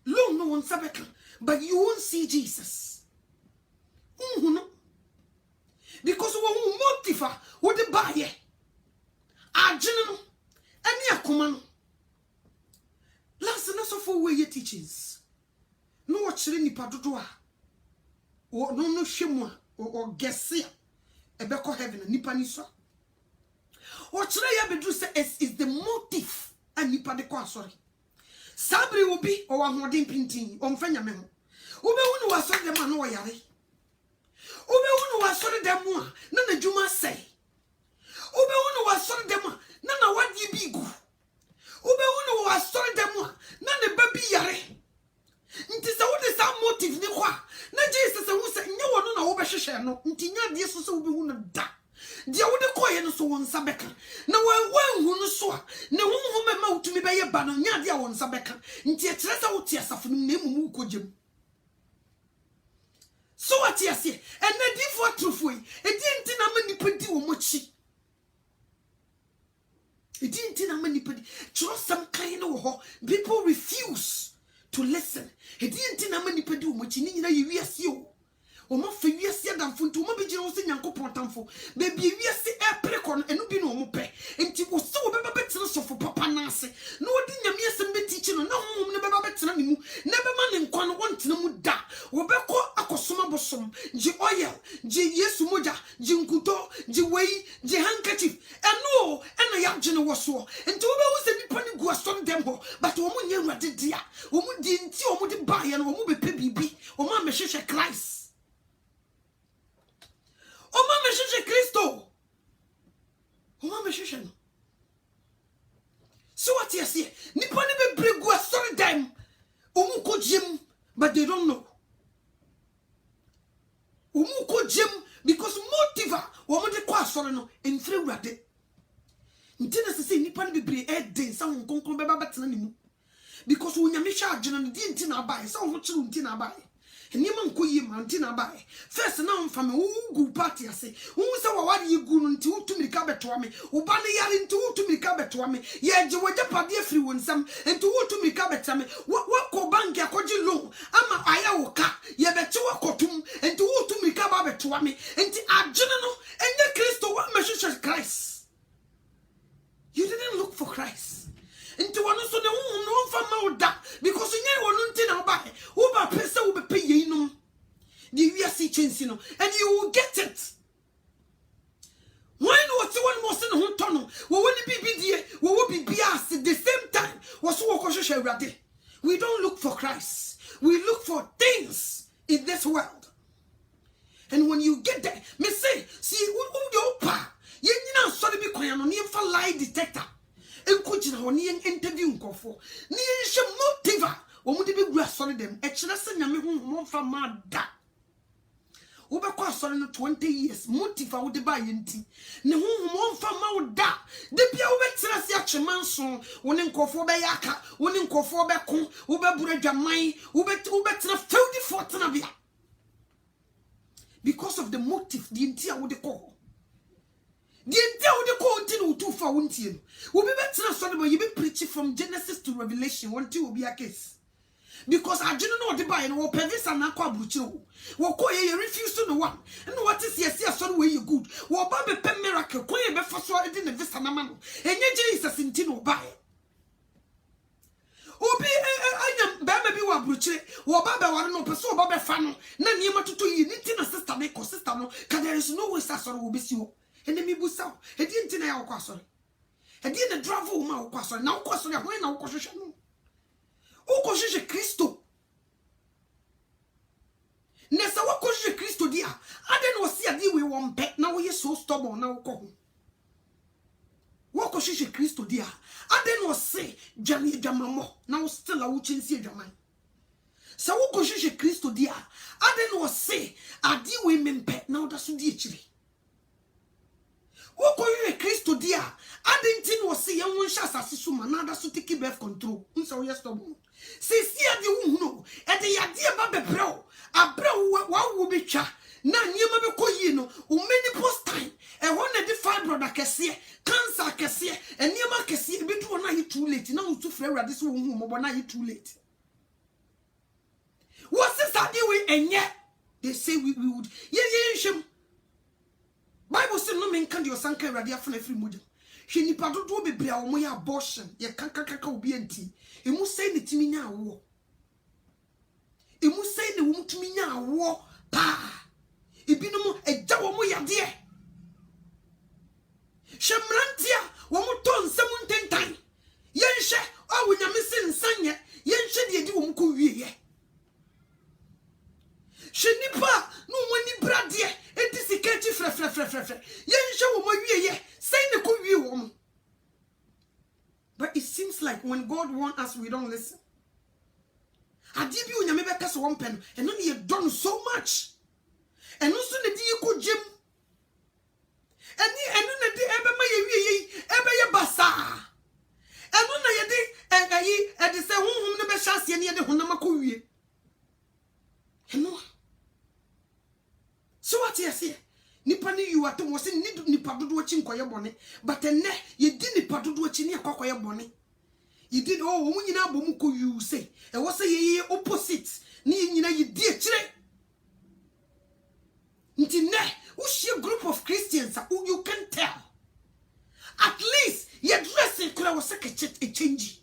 Loan no one sabeka, but you won't see Jesus. Because we motiva what the buyer a general any akoma last na so for way teachings no watch nipa dodo a o no hwemu a o gese e be ko heaven nipa ni so o kire ya bedru say is the motive and nipa de ko asori sabre will be o ahoden pintin o mfanya me ho wo be hu no wasori dem na wo yare Ube unu wasori demu na na juma say. Ube unu wasori demu na na wadi bigu. Ube unu wasori demu na na baby yare. Nti sa wo de sa motive ni kwa. Na Jesus hu say nya wono na wo be hwehwe no. Nti nya de so se wo be hu no da. Dia wo de koye no so won sabeka. Na wan hu no so a na hu me ma utumi be ye ba no nya de won sabeka. Nti e kire sa wo tie asafo no na emu ko gem. So what you say? And the default truth way. It didn't na many pedi wo mochi. It didn't na many pedi. Trust some kind of ho. People refuse to listen. It didn't na many pedi wo mochi. Ni na yi wiase o. O ma fe wiase adamfo nti o ma be gina wo se nyankopon tamfo. Be bi wiase e prekon enu bi no o mo pe. Enti wo se wo be betena sofo papa na ase. Na odi nyame asem be teach no na honhom ne be betena ne mu. Na be ma ne nkwa no wontena mu da. Wo be ko akosoma bosom. Ji oil, ji yesu moja, ji nkuto, ji wei, ji handkerchief. Eno ena ya gene wo so. Enti wo be wo se nipa ne gu asom dem ho. But wo mo nya Awurade dia. Wo mo di nti wo mo di ba ye no wo mo be pe bibi. Wo ma mehwehwe Christ. Oma mesheshe Kristo. Oma mesheshe no. So what you say? Nipa ne be bregu asori dem. Omu ko gym, but they don't know. Omu ko gym because motiva omu de kwa asori no enfre Awurade. Ntina se say nipa ne be bre e den sa won konkon be ba betena ne mu. Because onyame hwa agena ne di ntina abae sa wo kire ntina abae. Nima nkoyi mantina bae first na mfame wu party ase wu se wawade yigu no nti utumirika beto ame wo ba ne yare nti utumirika beto ame ye je waje pade afiri wonsam nti utumirika betame wo bank akoji loan ama aya wo ka ye beti wakotum nti utumirika ba beto ame nti agene no enye Kristo wa mehwehwe Christ chensino, and you will get it. When was one more sin who tunnel, we won't be dear, we will be biased at the same time. Was what we don't look for Christ, we look for things in this world. And when you get there, me say, see, who pa, you know, sorry, be quiet on him for lie detector. And coaching on the interview for near motiva, or would be grass on them, actually, send me home from my dad. Over course on 20 years, motiva would buy in tea. No one from my dad. The Pia Wexas Yaksha Manson, one in Kofo Bayaka, one in Kofo Bacon, Uber Bureja Mai, Ubetina 54 Tanavia. Because of the motive, the entire would call. The entire would call too far, won't you? Will be better sorry, but you be preaching from Genesis to Revelation, one two will be a case. Because I didn't know the buy and will pay this and aqua brutal. Will call you refuse to the one. And what is yes, son way you good? Will Bobby Pen Miracle, Quay before so I didn't visit a man. And yet Jesus in Tino buy. Obi I am baby wa brutal, or Baba wa no person Baba Fano, Nanyama to you, knitting a sister make or sister no, because there is no way Sasson will be you. And then me busa, it didn't deny our question. I didn't drive over my question, now question when our question. O Jesus Christo. Nessa what Jesus Christo dia. I didn't know see a deal with one pet. Now we are so stubborn now. What Jesus Christo dia. I didn't know say Jamie Jamamo. Now still a watching see Jamai. So what Jesus Christo dia. I didn't know say a deal with men pet. Now that's what dear. What Jesus Christo dia. I didn't know say young one shas as suma. Now that's to take birth control. So yes stubborn. See, the uno, and the idea about bro, a bro, what will be cha? Now, you may be coyino, who many post time, and one of the five brother can see, cancer can see, and Yama can see, but you are not too late. Now, to fair at this woman, but not too late. What's this idea we and yet they say we would, yeah, Bible said no man can do your sanka radia from every mood. She nipa do be bria o moya abortion ye kanka obi enti emu say ne timi nya awo emu say ne wo timi nya awo pa ebinom egya wo moya de shemrantia wo mo ton nsem ntentan yenhye awo nyame se nsanye yenhye de edi wo mko wie ye shenipa no woni brade enti siketi frefrefrefre yenhye wo mo wie ye say ne ko wie wo mo. But it seems like when God wants us, we don't listen. I did you in your case one pen, and then you've done so much. And also the dear could Jim. And then the ever basa. And when I did, and the same whom never shall see any other Honamaku. And no. So what you say? Nipani you are to was in nipa do watching koya bonnet, but then you didn't nipa do watching your koya bonnet. You did all when you know Bomuko you say, and was a ye opposite, you know you dear chile. Until now, who's your group of Christians who you can tell? At least your dressing could was a change.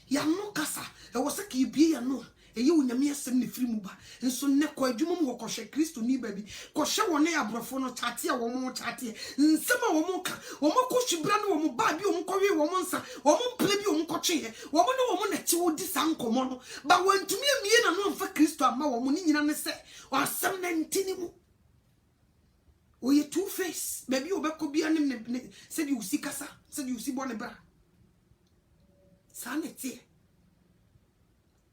Ya no casa, there was a key be a no. E you nyame asem ne firi mu ba nso ne kwa adwuma mu kokoshe Kristo ni ba bi kohye wona ya brofo no chate a wo mo chate nsem a wo mo ka wo mo kohwibra no wo mo ba bi wo mo kowe wo mo nsa wo mo ple bi wo mo koche wo mo ne wo mo na ti wo di sankomo no ba wantumi amie na no mfa Kristo ama wo mo ni nyina ne se asem na ntini mu o ye two face ba bi obekọ bi anem ne se di usikasa se di usibone bra sa ne tie.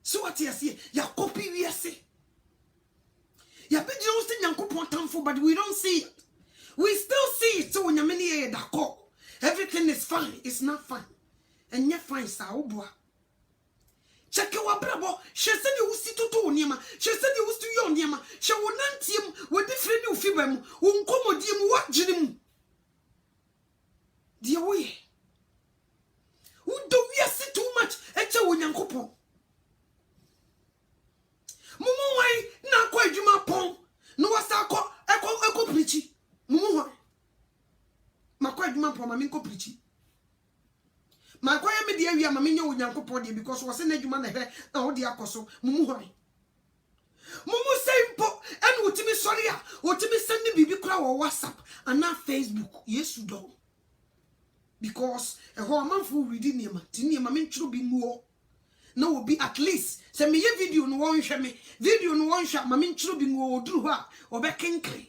So what you see, ya copy we say. Ya be just Yankopon tamfo, but we don't see it. We still see it. So when you many da call, everything is fine. It's not fine. And you fine sa obwa. Check your brabo. She said you see to niema. She said you to your niema. She will not him with different new fibem. Uncomodim what jinim. Dear way. Who do we see too much? Echa when Yankopon. Mumu wai na kwa adwuma pon no wasa eko preachi mumu wai makwa adwuma pon ma me ko preachi makwa ya me de awia ma me nya onyankopon de because wose na adwuma na he na wo de akoso mumu wai mumu sei mpo ene wotimi sori a or WhatsApp and now Facebook. Yes, you do. Because a whole month will read in him. Tini, my men should be more. No, will be at least. Send me a video no one share me. Video no one shot. My men should be more drew her or back in clay.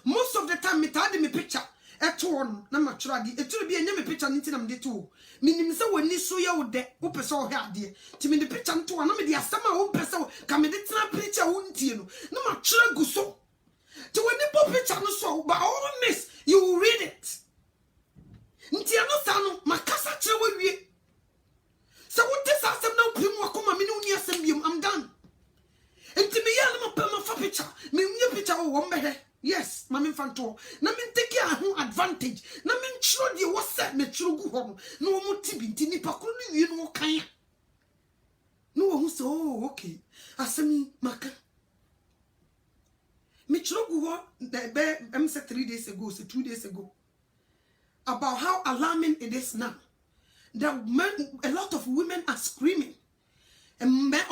Most of the time, me tied me picture. At one, number tragedy. It will be a name picture until I'm the two. Meaning, so when you saw you there, open so hard, dear. To me, the picture to one of the summer own person come in the picture, won't you? No, my tragedy so. To when the pop picture no so, but all miss, you will read it. Ntiano sano, makasa chewe. So what this has them now, Pim Wakuma, Minunia Sembium, I'm done. And to me, I'm a picture, me picture, oh, one better. Yes, Mammy Fanto. Namin take your advantage. Namin trod you was set me true home. No more tipping, tinny pakuni, you know, kind. No one so, oh, okay. Asemi Maka. Me true the bear, said 3 days ago, so 2 days ago. About how alarming it is now. That a lot of women are screaming. And men,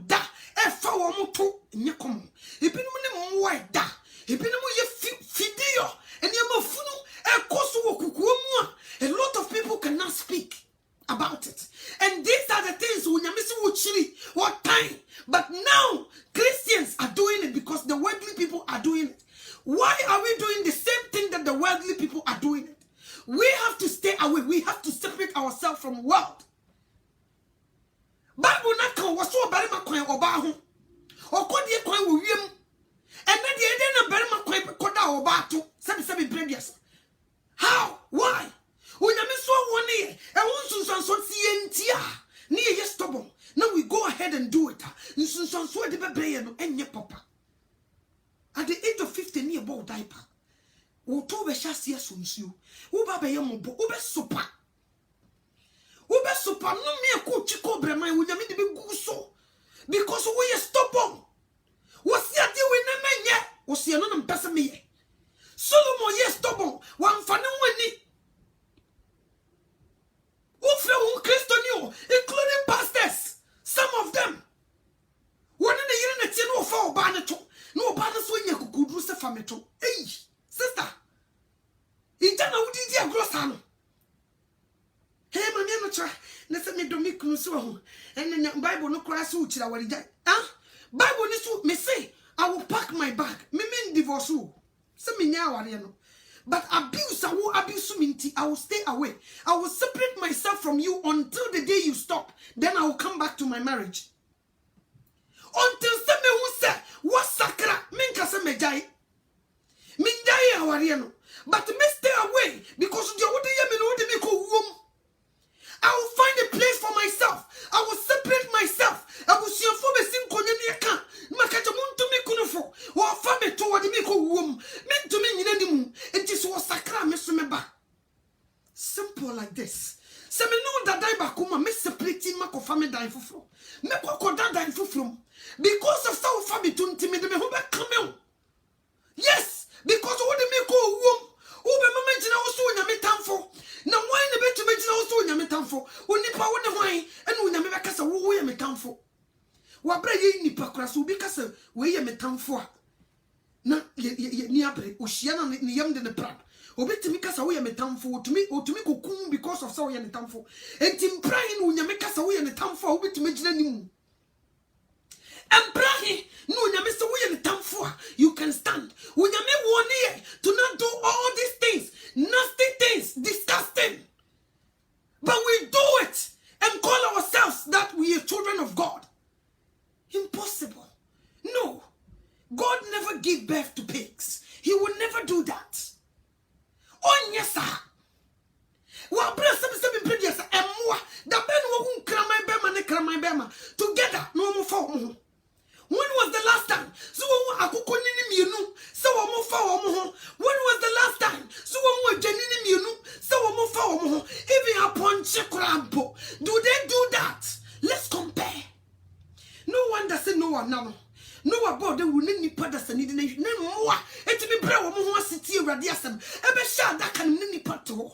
da. Efa womo to nyekom. Ebinom ne mo da. Ebinom ye fidio. Eni amafunu ekoso wokukuomu a. A lot of people cannot speak about it. And these are the things unyamisi wuchiri what time. But now Christians are doing it because the worldly people are doing it. Why are we doing the same thing that the worldly people are doing it? We have to stay away. We have to separate ourselves from the world. Bible na kan waso barima kwan oba ho. Okodie kwan wo wiem. Ene de ede na barima kwan koda oba to. Sebi previous. How? Why? Onyame so woni e wonsunsanso tie ntia. Ne ye stubborn. Now we go ahead and do it. Nsunsanso de bebreye no enye papa. At the age of 50 near about diaper. Wo to be shasia sonsuo. Wo ba be yembo, wo be sopa. Ube super no me ko chiko brema wunyame de be guso because we are stubborn. Wasi ade we na menye wasi no na mpese me Solomon yes stubborn wan fa ne wani ufre un Christian including pastors, some of them one na yire na tie no fa oba ne to no oba na so nya kukudru se fa me to eh sister ija na wudi dia grossa no. Hey, my name is Nessa me Dominic Nuso, and then the Bible no crash which I will die. Ah, Bible is me say, I will pack my bag. Me mean divorce. Some me now, but abuse, I will abuse me. I will stay away. I will separate myself from you until the day you stop. Then I will come back to my marriage. Until some who say, what sakra, minka se me jai. Min jai awariano. But me stay away because you would me ko womb. I will find a place for myself. I will separate myself. I will see a phone sim konyaka. Makajamun to me kunofo. Or family toward me ko womb. Meant to me in any it is what sakra mesumeba. Simple like this. Some know that die bakuma me separating mako family die for. Me ko die for because of so family to intimidate me who be come. Yes, because what the me ko womb. Ube mamejina osu nyame tamfo. Na why ne betu mejina osu nyame tamfo. Onipa wo ne hwan ene nyame bekasa wo ye metamfo. Wa bra ye nipa kura so bi kasa we ye metamfo a. Na ni abre ohia na ne yam de ne pra. Obetimi kasa wo ye metamfo, otumi kokun because of so ye ne tamfo. Enti mpra ye no nyame kasa wo ye ne tamfo a obetimi gina nimu. Embrahi no nyame se wo ye ne tamfo a you can stand. Wo nyame woni to not do all these things, nasty things, disgusting. But we do it and call ourselves that we are children of God. Impossible. No. God never gave birth to pigs. He will never do that. Oh yes, sir. Wa bra sem previous emwa da ben wo hun kramai bema ne kramai bema together no mo fa mo. When was the last time? So akoko nini mienu se wo mo fa wo mo ho. When was the last time? So wo adwanini mienu se wo mo fa wo mo ho. Even upon chekrampo. Do they do that? Let's compare. No one does say no one now. No about the woman nipa da sani de na moa etimi bra wo mo ho asiti awurade asem ebe sha da kan ni nipa to.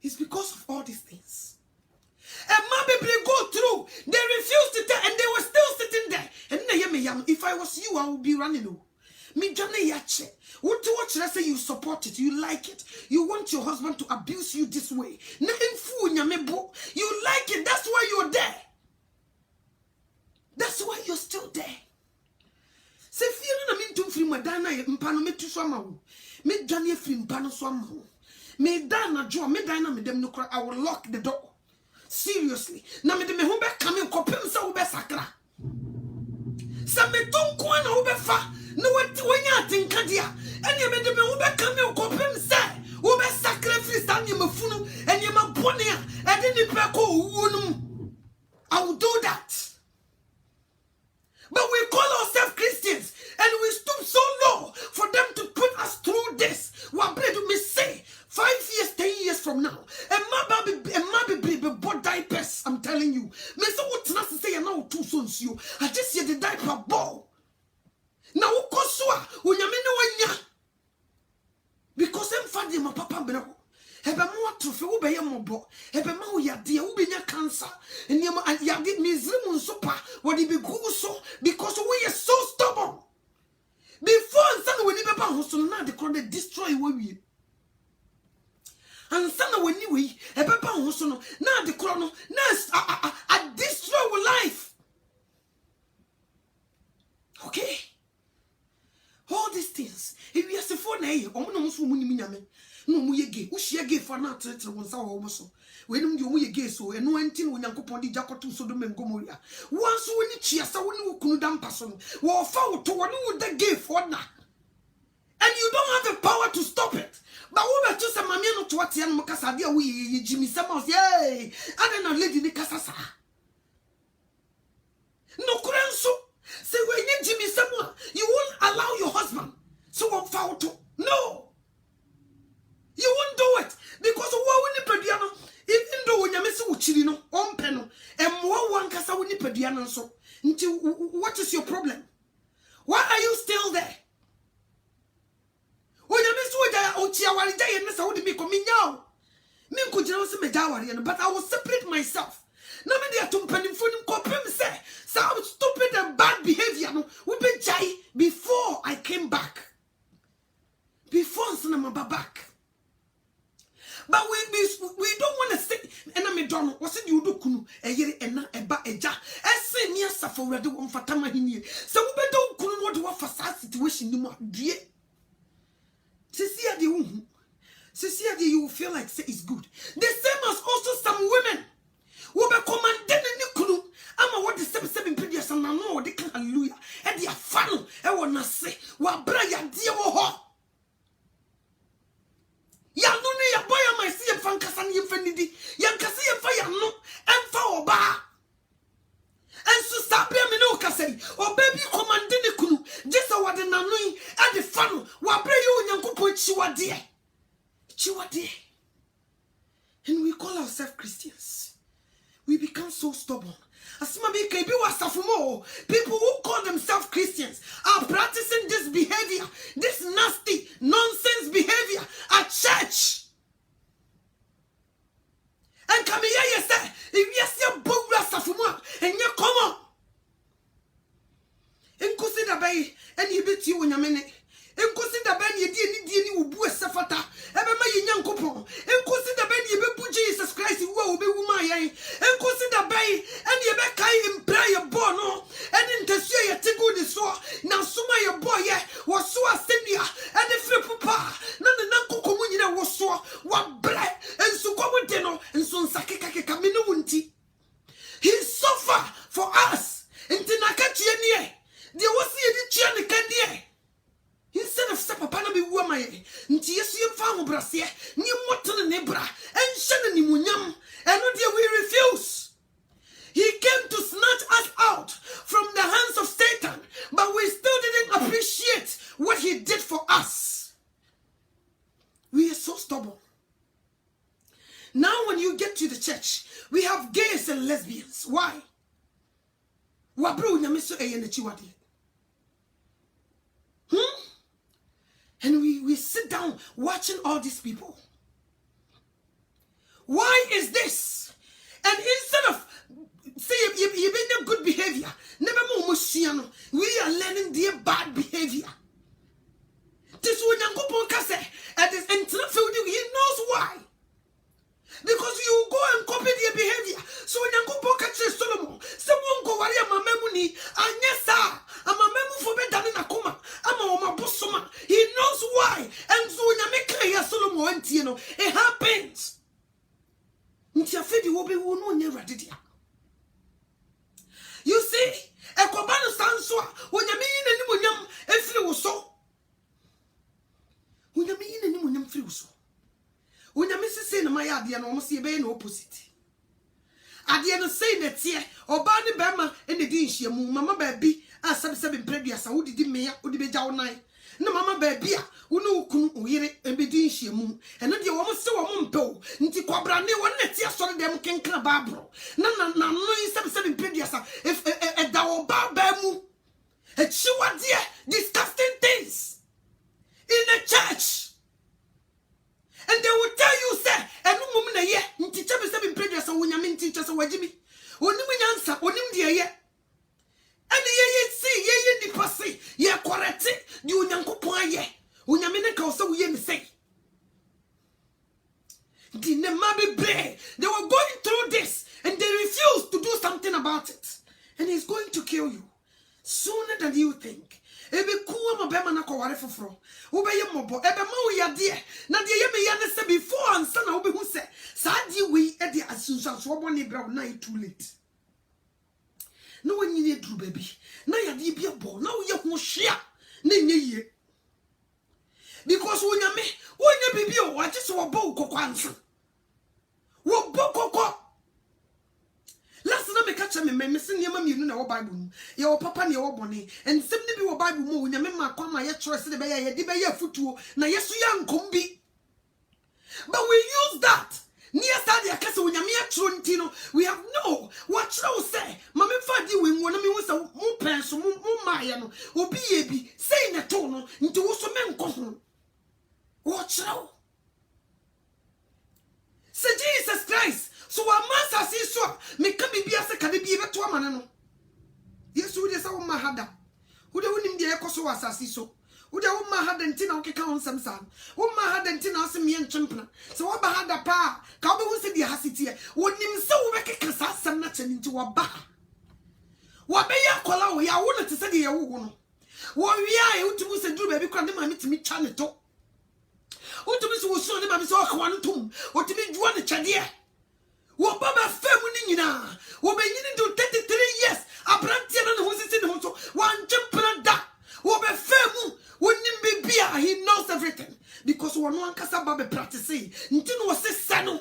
It's because of all these things. And my people go through. They refused to tell, and they were still sitting there. And if I was you, I would be running. Me jane yache. What I say you support it, you like it. You want your husband to abuse you this way. You like it, that's why you're there. That's why you're still there. Say fear na me to free madana mpano me to so ma. Me jane free mpano so ma. Me dana jo, me dana me dem no cry. I will lock the door. Seriously. Na me de me ho be come kopem sa wo be sakra. Sa me ton ko na wo be fa. No what when you think dia. And you me de me ho be come kopem sa. Wo be sacrifice and you me funu and you ma bone a. E de ni pe ko wonum. I will do that. But we call ourselves Christians and we stoop so low for them to put us through this. What do me say? 5 years, 10 years from now, and my baby bought diapers. I'm telling you. Me so what not to say now too soon you. I just see the diaper ball. Now ukoswa unyamene wanya. Because I'm fadi my papa bro. Ebe mo atrofe wo be ye mobo. Ebe ma wo yade wo be nya cancer. Eniam yade mizrim nso pa. Wo de be gugu so because we are so stubborn. Before nsan we ni be ba hoso na de kro de destroy wo wie. And sana when you we ebe ba hoso no na de kro no na I destroy our life. Okay? All these things. If you are se for na e omo no so mu ni nyame. No mu ye gay. Wo hie gay for na tretre won sa wo so. We nim de omo ye gay so eno antin onyankopon di jakoto so do mengomoria. Wonso woni chiasa woni wokunu dampa so no. Wo fa wo to woni wo da gay for na. And you don't have the power to stop it. But we were just a mammy no to what yan Mocasadia we Jimmy Summers, yay. I don't know lady ni casasa. No cranso. Say when you Jimmy Summer, you won't allow your husband. So what foul to no. You won't do it. Because what we pediano, even though when you miss Uchino, on peno, and more one casa we pediano so. What is your problem? Why are you still there? When you miss what I day and Miss Audi be coming now. Men could you also me but I will separate myself. No me there to penny for him copim say. So I was stupid and bad behavior no we be jai before I came back. Before Sanama back. But we don't want to say and I don't was it you do kunu a year and not a ba eja. I say near suffer ready one for Tamahini. So we don't kunu what do for sad situation no more dear. Cecilia, you will feel like say it's good. The same as also some women who be commanding in the kunu. I'm what the 7 periods and I know they can hallelujah. And they are fun. I wanna say, what bra ya dear ho. Ya no ne ya boy my see fan kasan ye fanidi. Yan kasi ye fire no and fa oba. And so sabi me no kasei. O baby commanding the kunu. Just a what the nanui and the fun. What bra you nyankopo chiwade. Chiwade. And we call ourselves Christians. We become so stubborn. People who call themselves Christians are practicing this behavior, this nasty, nonsense behavior at church. And come here, you say, if you see a book, and you come on. And consider by any bit you in a minute. And consider by you ubu safata. Ebema yankopo. And consider by you Jesus Christ, you will be woman. And consider by and you be kai in prayer bono. And in the sea, you take good so. Now, suma your boy was so ascendia. And the flip papa. None the Nanko communion was so. What bread and so come deno and so sakika kamino wunti. He suffered for us. And Tinakachi and ye. There was the chian candy. Instead of step upon me woman, nti yesu yemfa brase ni motene ne bra enhye ne munyam eno de we refuse. He came to snatch us out from the hands of Satan, but we still didn't appreciate what he did for us. We are so stubborn. Now when you get to the church, we have gays and lesbians. Why? Wabru nyamiso eyene chiwade. And we sit down watching all these people. Why is this? And instead of say you been good behavior, never more we are learning their bad behavior. so. Unyame yi nani munyam free so. Unyame sese na maya ade na omo se be na opposite. Ade no say na tie oba ne be ma ene di nhyiamu mama ba bi a sabe mpreduasa wo didi meya wo di beja wo nan. Na mama ba bi a wo ne ukunu oyire ebe di nhyiamu. Eno de omo se wo mpew nti kwabra ne wo na tie so dem kenkan babro. Na no yi sabe mpreduasa e da wo ba mu. E chiwade disgusting things in the church. And they will tell you, say, and no woman a year, teacher be 7 previous when you mean teachers or Jimmy. Only me answer, only dear ye. And ye see, ye the pussy, ye correct it, you uncle point ye. When you mean a cause, so ye say. Didn't Mabby Bay, they were going through this and they refused to do something about it. And he's going to kill you sooner than you think. Ebe kuwa mabema na kwa ware foforo ube ye mobo ebe ma wo yade na de ye me ya ne se before ansa na ube hu se sa di we e de asunsanso obo ne bra na it too late no wani ne dru baby na yade bi abo na wo ye ho hwea na nye ye because wonya bibi o wa just wo bo kokko ansa wo bo kokko. Last time I catch me missing your mammy in our Bible. Your papa near your bonny, and simply be your Bible more when your mamma come my choice the bay, a debay foot to na yes, young combi. But we use that. Near Sadia Castle when you're mere Trontino, we have no what shall say. Mammy Fadi when one of me was a more person, more Mayan, or be saying a tone into also men come. What shall? Say Jesus Christ. So a master see so me can be a second be a to a man. Yes, who is our mahada? Who the winning the echo so as I see so? Who the woman had and tin on count some son? Who had and tin as me and champion? So what had a pa? Cowboy who said the hasity? What him so wicked can sass some nothing into a bar? What may you call we are wanted to say the woman? What we are to say do baby can't meet me channel. What to miss was so never saw one tomb, or to be drawn a chadia. What Baba family na? What be you do 33 years? A brantian who is in the hotel. One jump da. What be famu? Wouldn't be beer. He knows everything because one Casababe practicing. Until was a sano.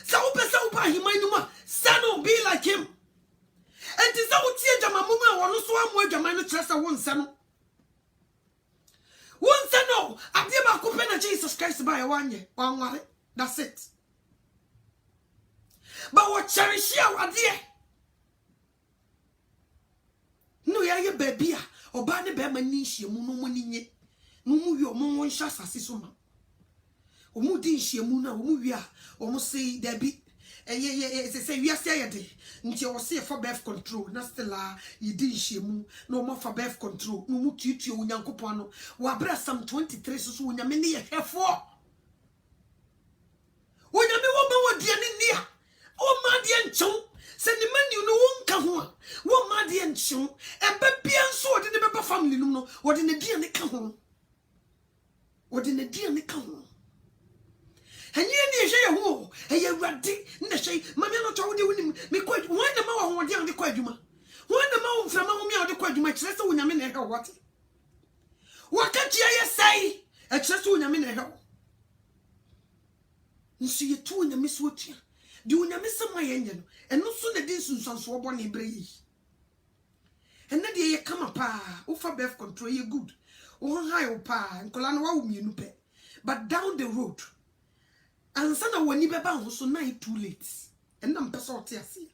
Saupa he might know sano be like him. And this out here, Jamamuma, one so I'm Jamaica Chester one sano. One sano. I give a coupon of Jesus Christ by 1 year. 1 year. That's it. But what cherish our dear? No, ya baby, or banny bemanishi, mumu, mumu, your moon shas assisuma. O mudi shemuna, umuvia, almost say Debbie. Yes, say yesterday, until say for birth control, Nastella, you didn't shemu, no more for birth control, no more to you, Yankopano, wabra some 23 so when you many a hair for. When you know what dear near. Oh, my dear chum, send the man you know won't come home. What my dear chum, and baby and sword in the Pepper family, no, what in the dear come home. What in the dear come home. And you near who, and you're ready, Neshay, Mamma not told you, me quite one amount on the other quadruma. One amount from me on the quadruma, just when I'm in a hell. What can't you say? Except when I'm in a hell. You see, you two in the Miss Wood. Do you miss my engine? And no sooner did Susan so born in Bray. And then you come up, over birth control, you good. Oh, high, pa, and Colano, you know, but down the road. And son of when you bound so night too late. And I'm pessoal see.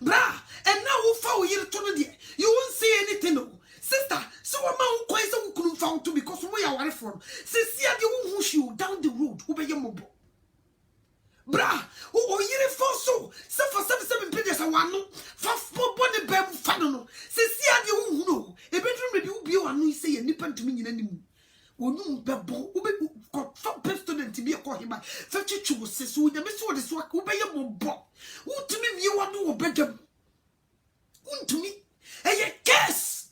Bra, and now we'll follow you to the you won't say anything, no. Sister, so a man quite so couldn't found to because we are away from. Sister, you won't push you down the road, obey your mobile. Bra, oh, you force so. So for 7 pages, I want no. For bonnet bam fano. Sister, you know. A bedroom review be on me say a nipper to me in any moon. Oh, no, Babbo, who got 4 student to be a call him by 52 says, who the miss what is work, obey your mobile. Who to me, you want to obey them? Who to me? A guess.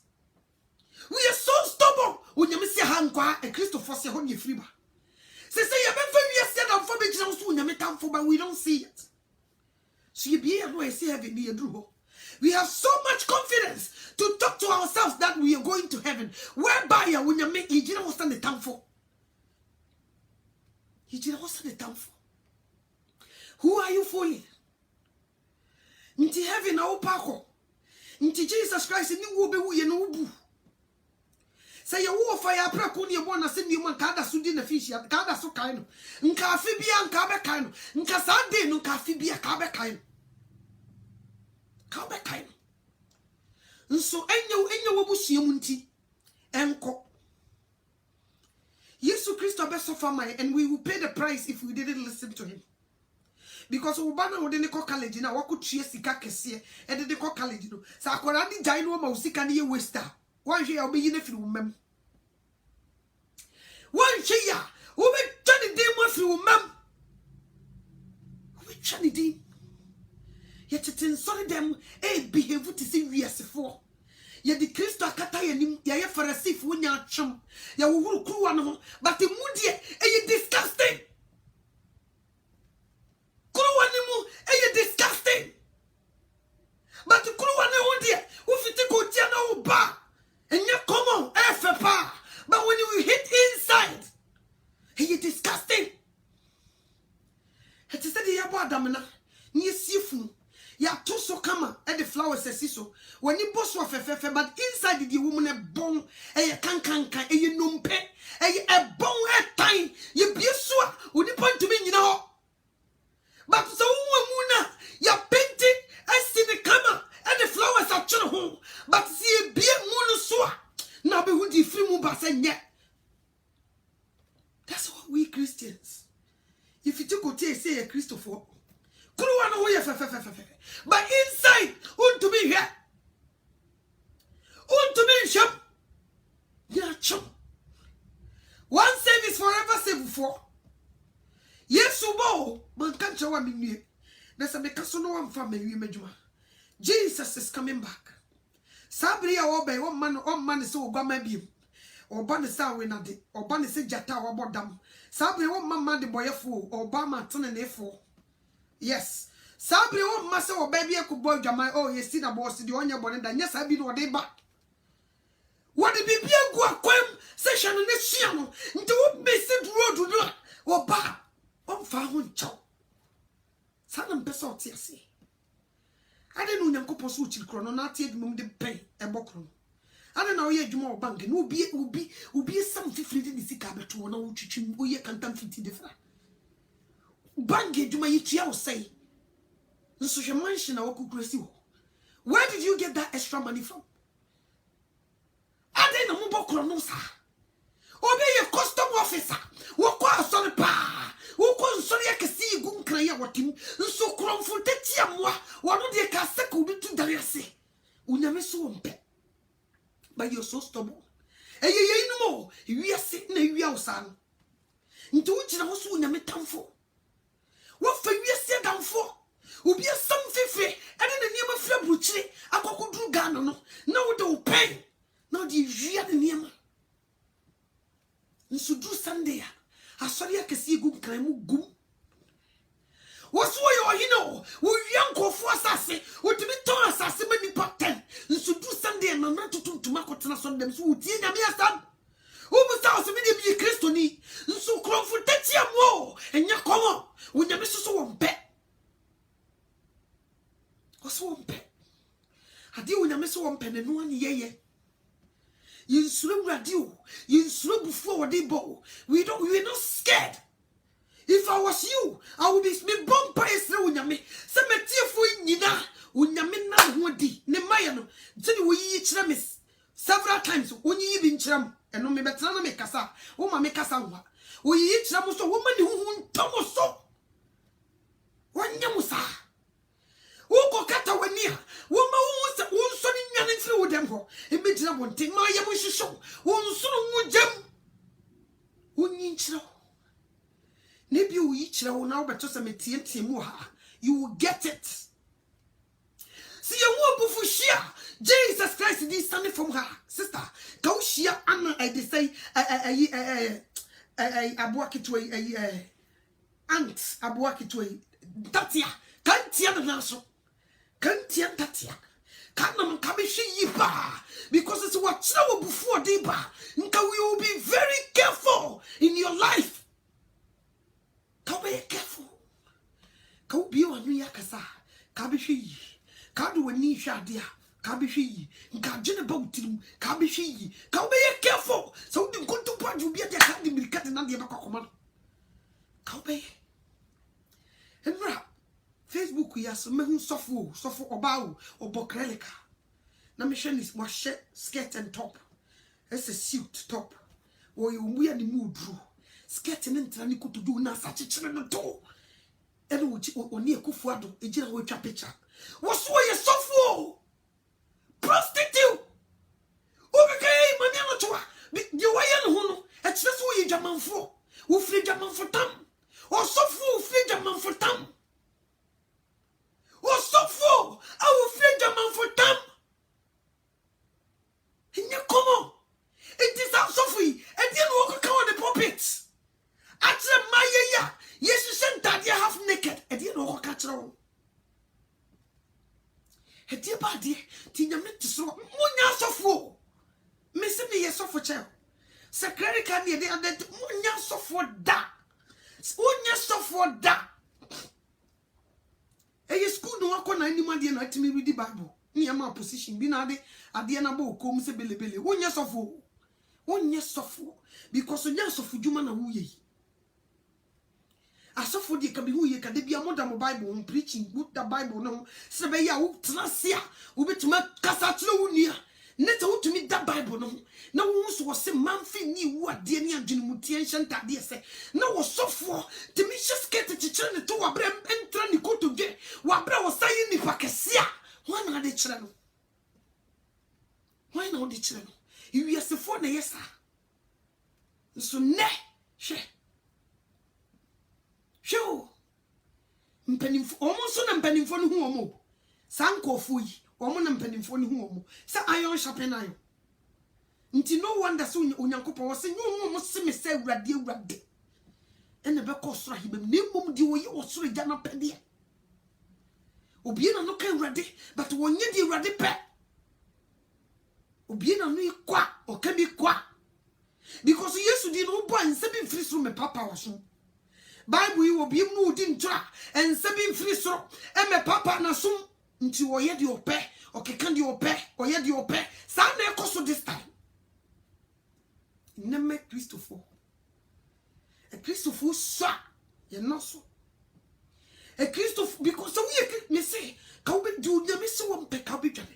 We are so stubborn when you miss your hand, and Christopher say, on your free. Say, you have for me, but we don't see it. So you be able to see having near Drew. We have so much confidence to talk to ourselves that we are going to heaven. Whereby when you make you didn't understand the time for. You didn't understand the time for. Who are you fooling? Nti heaven na upako. Nti Jesus Christ ni wo be wo ye no bu. Say you wo fire preko ni ebo na se ni mo nka da so di na fish ya ka da so kan no. Nka afi bia nka be kan no. Nka Sunday no nka afi bia ka be kan no. Ka be kan no. Nso enye wo busua mu nti enko. Jesus Christ be suffer my and we will pay the price if we didn't listen to him. Because ubana wo de ne ko college na wako tue sika kese e de de ko college no sa akora di jai no ma usika ne ye waster wan hwe ya obeyi na firi umam wan hwe ya obe twane de mo firi umam obe twane de ye teten sorry dem e behave to see wiasefo ye di Kristo akata ye nim ye Pharisee nya atwem ye wo huru kruwa no but mu de e ye disgusting. Disgusting. But the crew and the dear who fit to go to bar and you come on, FFA. But when you hit inside, he is disgusting. It is the Yabadamana, near Sifu. Ya two so come at the flowers says so. When you boss of FFA, but inside the woman a bone, a can, a you numpe, a bone at time, you be sure, would you point to me, you know? But so woman, you painted and see the camera and the flowers are children home. But see a beer monosua. Now be who the free mubas and yet. That's what we Christians. If you took a say a Christopher, but inside, want to be here. Want to be shop. Yeah, chum. One save is forever saved before. Yes, so man can't show me. There's a mechanism one family. Jesus is coming back. Sabri obey one man is so maybe or banisa when I did or banisa jata or bodam. Sabri one man the boy fool or Obama turn an A4. Yes. Sabri one master or baby I could boy Jamai. Oh, you see the boss the on your bonnet, and yes, I be no day back. What did be a go aquam session in the channel into what message road to do or bar? On found chow. Salam peso tiasi. I don't know Yanko Suchi chrono, not yet mum de pay a bokron. I don't know yet more bank and will be some 50 in the sicaba to an old chichin, we can't 50 different. Bank you may say. The social mansion our cook. Where did you get that extra money from? I didn't know bokron, sir. Obey a custom officer. Walk out on the pa. Who sorry I can see you cry what him so crumful tetia moi one of the casaco be to Dariasi. Uname so pet. But you're so stubborn. And you no more. We are sitting a real son. Into which I was soon a town for. What for you sit down for? Will be a some fife and then the name of Flabucci. I could do Gano. No, don't pay. Now the real name. And so do Sunday. I saw you can see good crime gum. What's why you know? We young go for assassin, would be torn assassin many part 10. You should do Sunday and not to Macotana on them. So, Tina, me a son. Who was out to be a Christoni? So, crumb for 30 more, and you come on when you miss so one pet. What's one pet? I deal when you miss one pen and one ye. You slow radio, you slow before they bow. We're not scared. If I was you, I would be bomb by a slow yammy. Some for Nina, when Yamina would be Nemayano. Then we each ramis several times when you even chum and no me better make us up. Woman make us out. We each ramos a woman who Thomas so. One yamusa. Who kata wania woman won so ni nyane firi wo dem ho e begira bonte ma ye mo hwehwe won so no jam wonyi nkyira ne bi wo yi kyira wo na wo beto se metie mu ha you will get it. See you wo bufu shia Jesus Christ is standing from her sister ka wo shia an I dey say abuakitwe aunt abuakitwe tatia kantia na so Kantian Tatia. Kanam kabishi yiba. Because it's what trouble before diba. Nka we will be very careful in your life. Ka be careful. Ka ubi wa nu yakasa. Kabishi yi. Ka do wani hwadia. Kabishi yi. Nka jene ba utirim. Kabishi yi. Ka be careful. So udi nkonto paju bi ade ka di mirikate na de ba kwakoma. Ka be. Enra Facebook yaso mehu sofo oba obokreleka. Na mission is wash skirt and top. It's a suit top. Or you wear the mood drew. Skirt and then to do na such a children to. And which on near Kufuado, a general picture. What's why you suffer? Prostitute. Okay, Maniano Toa. You are young, it's just who you German for. Who free German for them. Or so full free German for them. Or so full, I will free German for them. Come on. It is out of free. And then walk on the puppets. After my yes, you sent that you half naked. And then walk at all. A dear body, Tina meant to so munya so full. Missing me a sofa chair. Secretary can be there that munya so for that. Munya so for that. A school no one can any money and to me with the Bible. Near my position, binade, at the end of book, come say Billy, 1 year of 1 year of because a year of human who ye. I saw for the can be who ye can be a modern Bible preaching good the Bible no. Sabaya, Tracia, who bet to make Casatlo near. Net out to me that Bible no. No one was a man knew what the Indian Jinmutian that dear say. No was so for to me just get to turn to a brem and trying to go to get what bra was saying if I can see. Why not the channel? Why not the channel? You are the phone, yes, sir. So, ne, she. Show. Almost on penning for whom. Sanko fui, woman and penning for whom. Sa iron sharpen iron. Until no one that's on Unyanko was saying, no must see me say, radio raggy. And the back of Swahib, Nimum do you also a jana pedia. Obiena no can ready, but when you do ready pet. Obiena no qua or can be qua. Because yes, you didn't buy and 7 free from a papa or so. Bible you will be moved in track and 7 free so and my papa na soon until or yet your pay or can your pay or yet your pay. Sunday cost this time. Never Christopher. A Christopher, sir, you're not so. A Christopher, because so we may say, can we do the miss one peck up each other?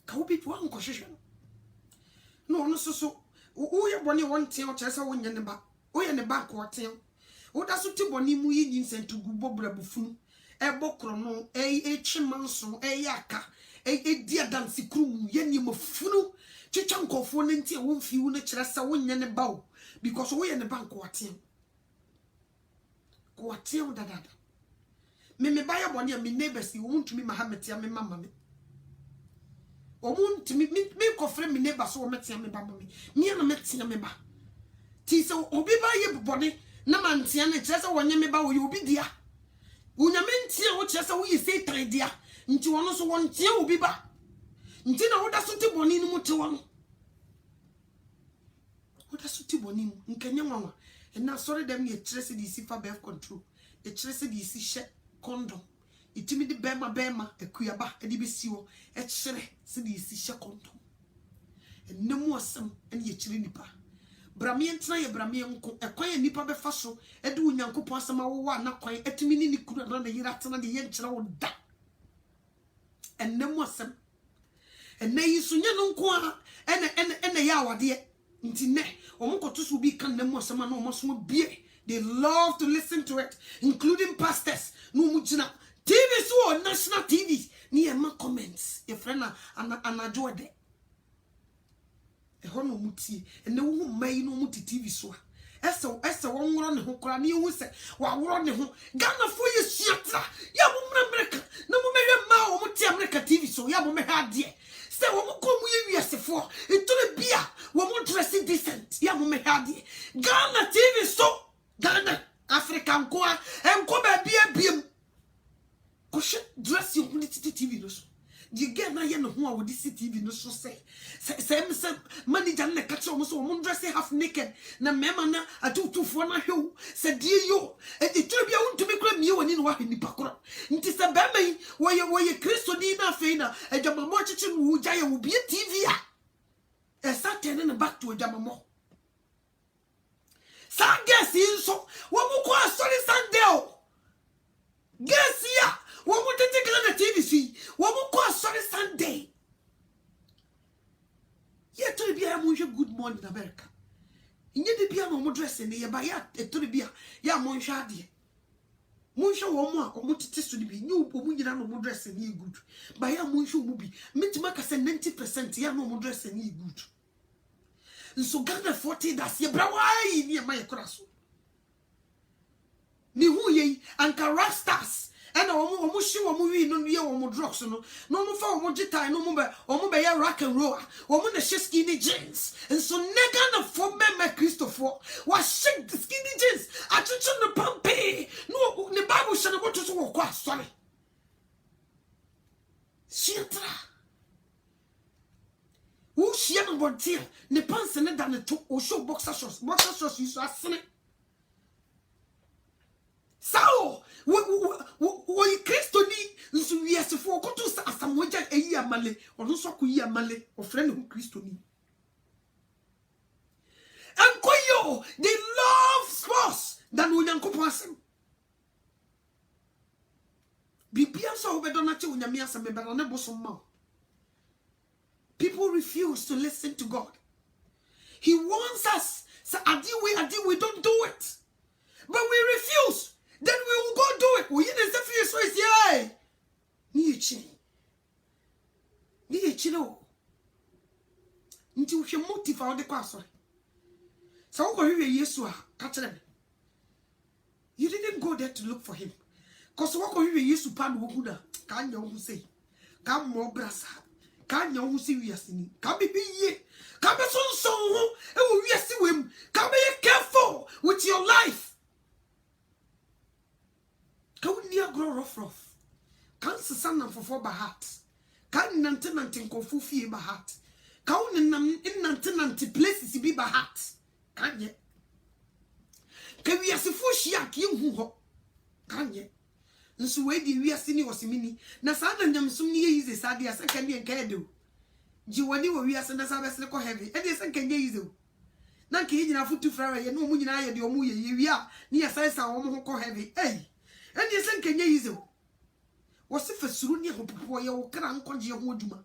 Can we be one question? No, so. Oh, you want tail, Chessa, when you're in the back. Oh, in the back or tail. Oh, that's what you want him in sent to Gubobra Buffon. A bocrono, a chimanson, a yaka, a dear dancy crew, yenny mofunu, chichanko for 90 won't feel Chessa when you're in the bow, because we're in the bank or tail. Quartier da. Me buy a 1 year, me neighbors, you won't to me Mahamet, ya me mamma. Or won't to me coffre me neighbors so met ya me babby. Me and a met ya me ba. Tiso, obi by your body, no man tiana chesa when you me bow you be dear. Unaменtia or chesa we say try dear, into one also one tia will be ba. Until what does it bonny no to one? What does it bonny in Kenya mama? And now sorry them ye traced the for birth control. The traced the shed condom. It to me the bema, a queaba, a dibisio, a chere, said the shed condom. And no more some, and ye chilinipa. Bramian try a bramian, a quiet nipa be faso, a do yanko passama one, not quite a timini could run the yeratana the yentra would die. And no more some. And nay you soon no qua, and a yawa dear. Intine, Omokotus will be condemned some almost would be. They love to listen to it, including pastors. No mujina. TV so national TV. Near my comments. Your friend and enjoy it. A hono muti, and no one may no muti TV so. Essa one run who cry you say, while running home. Ghana for you, Siatra. Yabu America. No more Muti America TV so Yabu Mehadi. Say, what come we as for? It to the beer. We won't dress it decent. Yabu Mehadi. Ghana TV so Ghana, African Goa, and go by beer beam. Dress you with TV no so the girl na ye no ho a wo di TV no so say manager na ka che o mo so o dress half naked na mema na atutufo na hwew se die yo eturu bia untumi kura mie wani no wa nipa kora nti se ba mai wo ye Kristo ni na afei na adwamamo chichi no wo gya ye wo bia TV a esa turning back to adwamamo sa guess inso wo mu ko asori Sunday o guess ya wo mu tete na TV si wo mu ko asori Sunday ye to bia mo hwe Good Morning America inye de bia no mo dress ne ye ba ya to bia ya mo hwe ade mo hwe wo mo a o mo tete so de bi nye o mo nyina no mo dress ne ye good ba ya mo hwe mo bi metima ka se 90% ya no mo dress ne ye good nso Ghana 40 das ye bra wai ni e ma ye kora so ni hu ye anka rastas ena omo shi omo wi no ye omo drugs no mo fa omo gitai no mo be ye rock and roll omo na skinny jeans nso nega na for me Christopher wa shake the skinny jeans achuchu no pampe no ne Bible shana go to so wo kwa sorry shitra who share no bontia ne pants ne da ne to o show boxer shorts you so asene sao wo Kristo ni nso wiasefo koto sa asamoja eyi amale ono so ko yi amale o frɛ ne ho Kristo ni ankoyo they love sports than onyankopon asem bibia so obedo na che onyame asem be na ne bosom ma. People refuse to listen to God. He wants us. So we don't do it. But we refuse. Then we will go do it. We need to feel so it's yeah. Ni no. Nti wo hwe motive on the kwaso. So wo ko hwe Yesu a ka kire me. You didn't go there to look for him. Cause wo ko hwe Yesu pa no hu na ka nya wo sei. Ka mo brasa. Kanya hu si wiasini ka be ye ka be so ho e wo wiasi wem ka be careful with your life ka unia grow rough kan sesa na fofo ba heart kan nante nkofu fie ba heart ka unenam nante places bi ba heart kanye ka wiasi fo hia ka hu ho kanye nso we di wiase ni osimini na saa na nyamsum ni yize saa dia seka ni enka edo ji wani wo wiase na saa besle ko heavy e de seka nye yize na nke yina futu frawa ye no mu nyina ye de omu ye wia ni ya sa omu ho ko heavy e de seka nye yize wo se fasuru ni ho popo ye wo kra nkoje ho aduma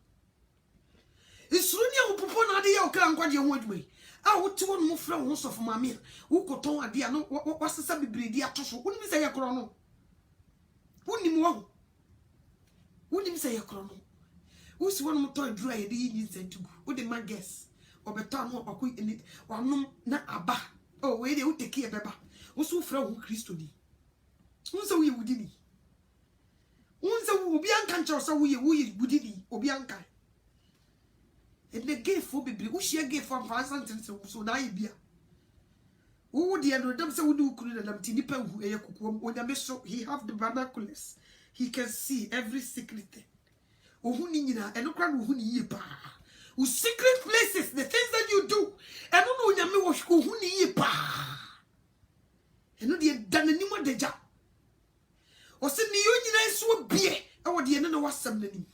isuru ni ho popo na de ye wo kra nkoje ho aduma a wo ti wo no fra wo sofo mame wo koton ade a no wasesa bibredi atoso wo ni se ye kro no Unim say yakrono. Who's one more toy dry the yin sent to go. The man guess. Or beton or quick in it. Or no, not a ba. Oh, where they would take care of Baba. Also, from Christo. Who's a wee woodini? Who's a Bianca, so we woodini, or Bianca. And the gay for baby, who she gave from 5 sentences, so now be. Oh, dear, no, so do couldn't have Tinipa who a cook when I so he have the binoculars. He can see every secret thing. Oh, who need and no crowd who need pa. Who secret places, the things that you do, and no yammy wash who need pa. And no dear done any more deja. Or send the union so be a what the end of was some name.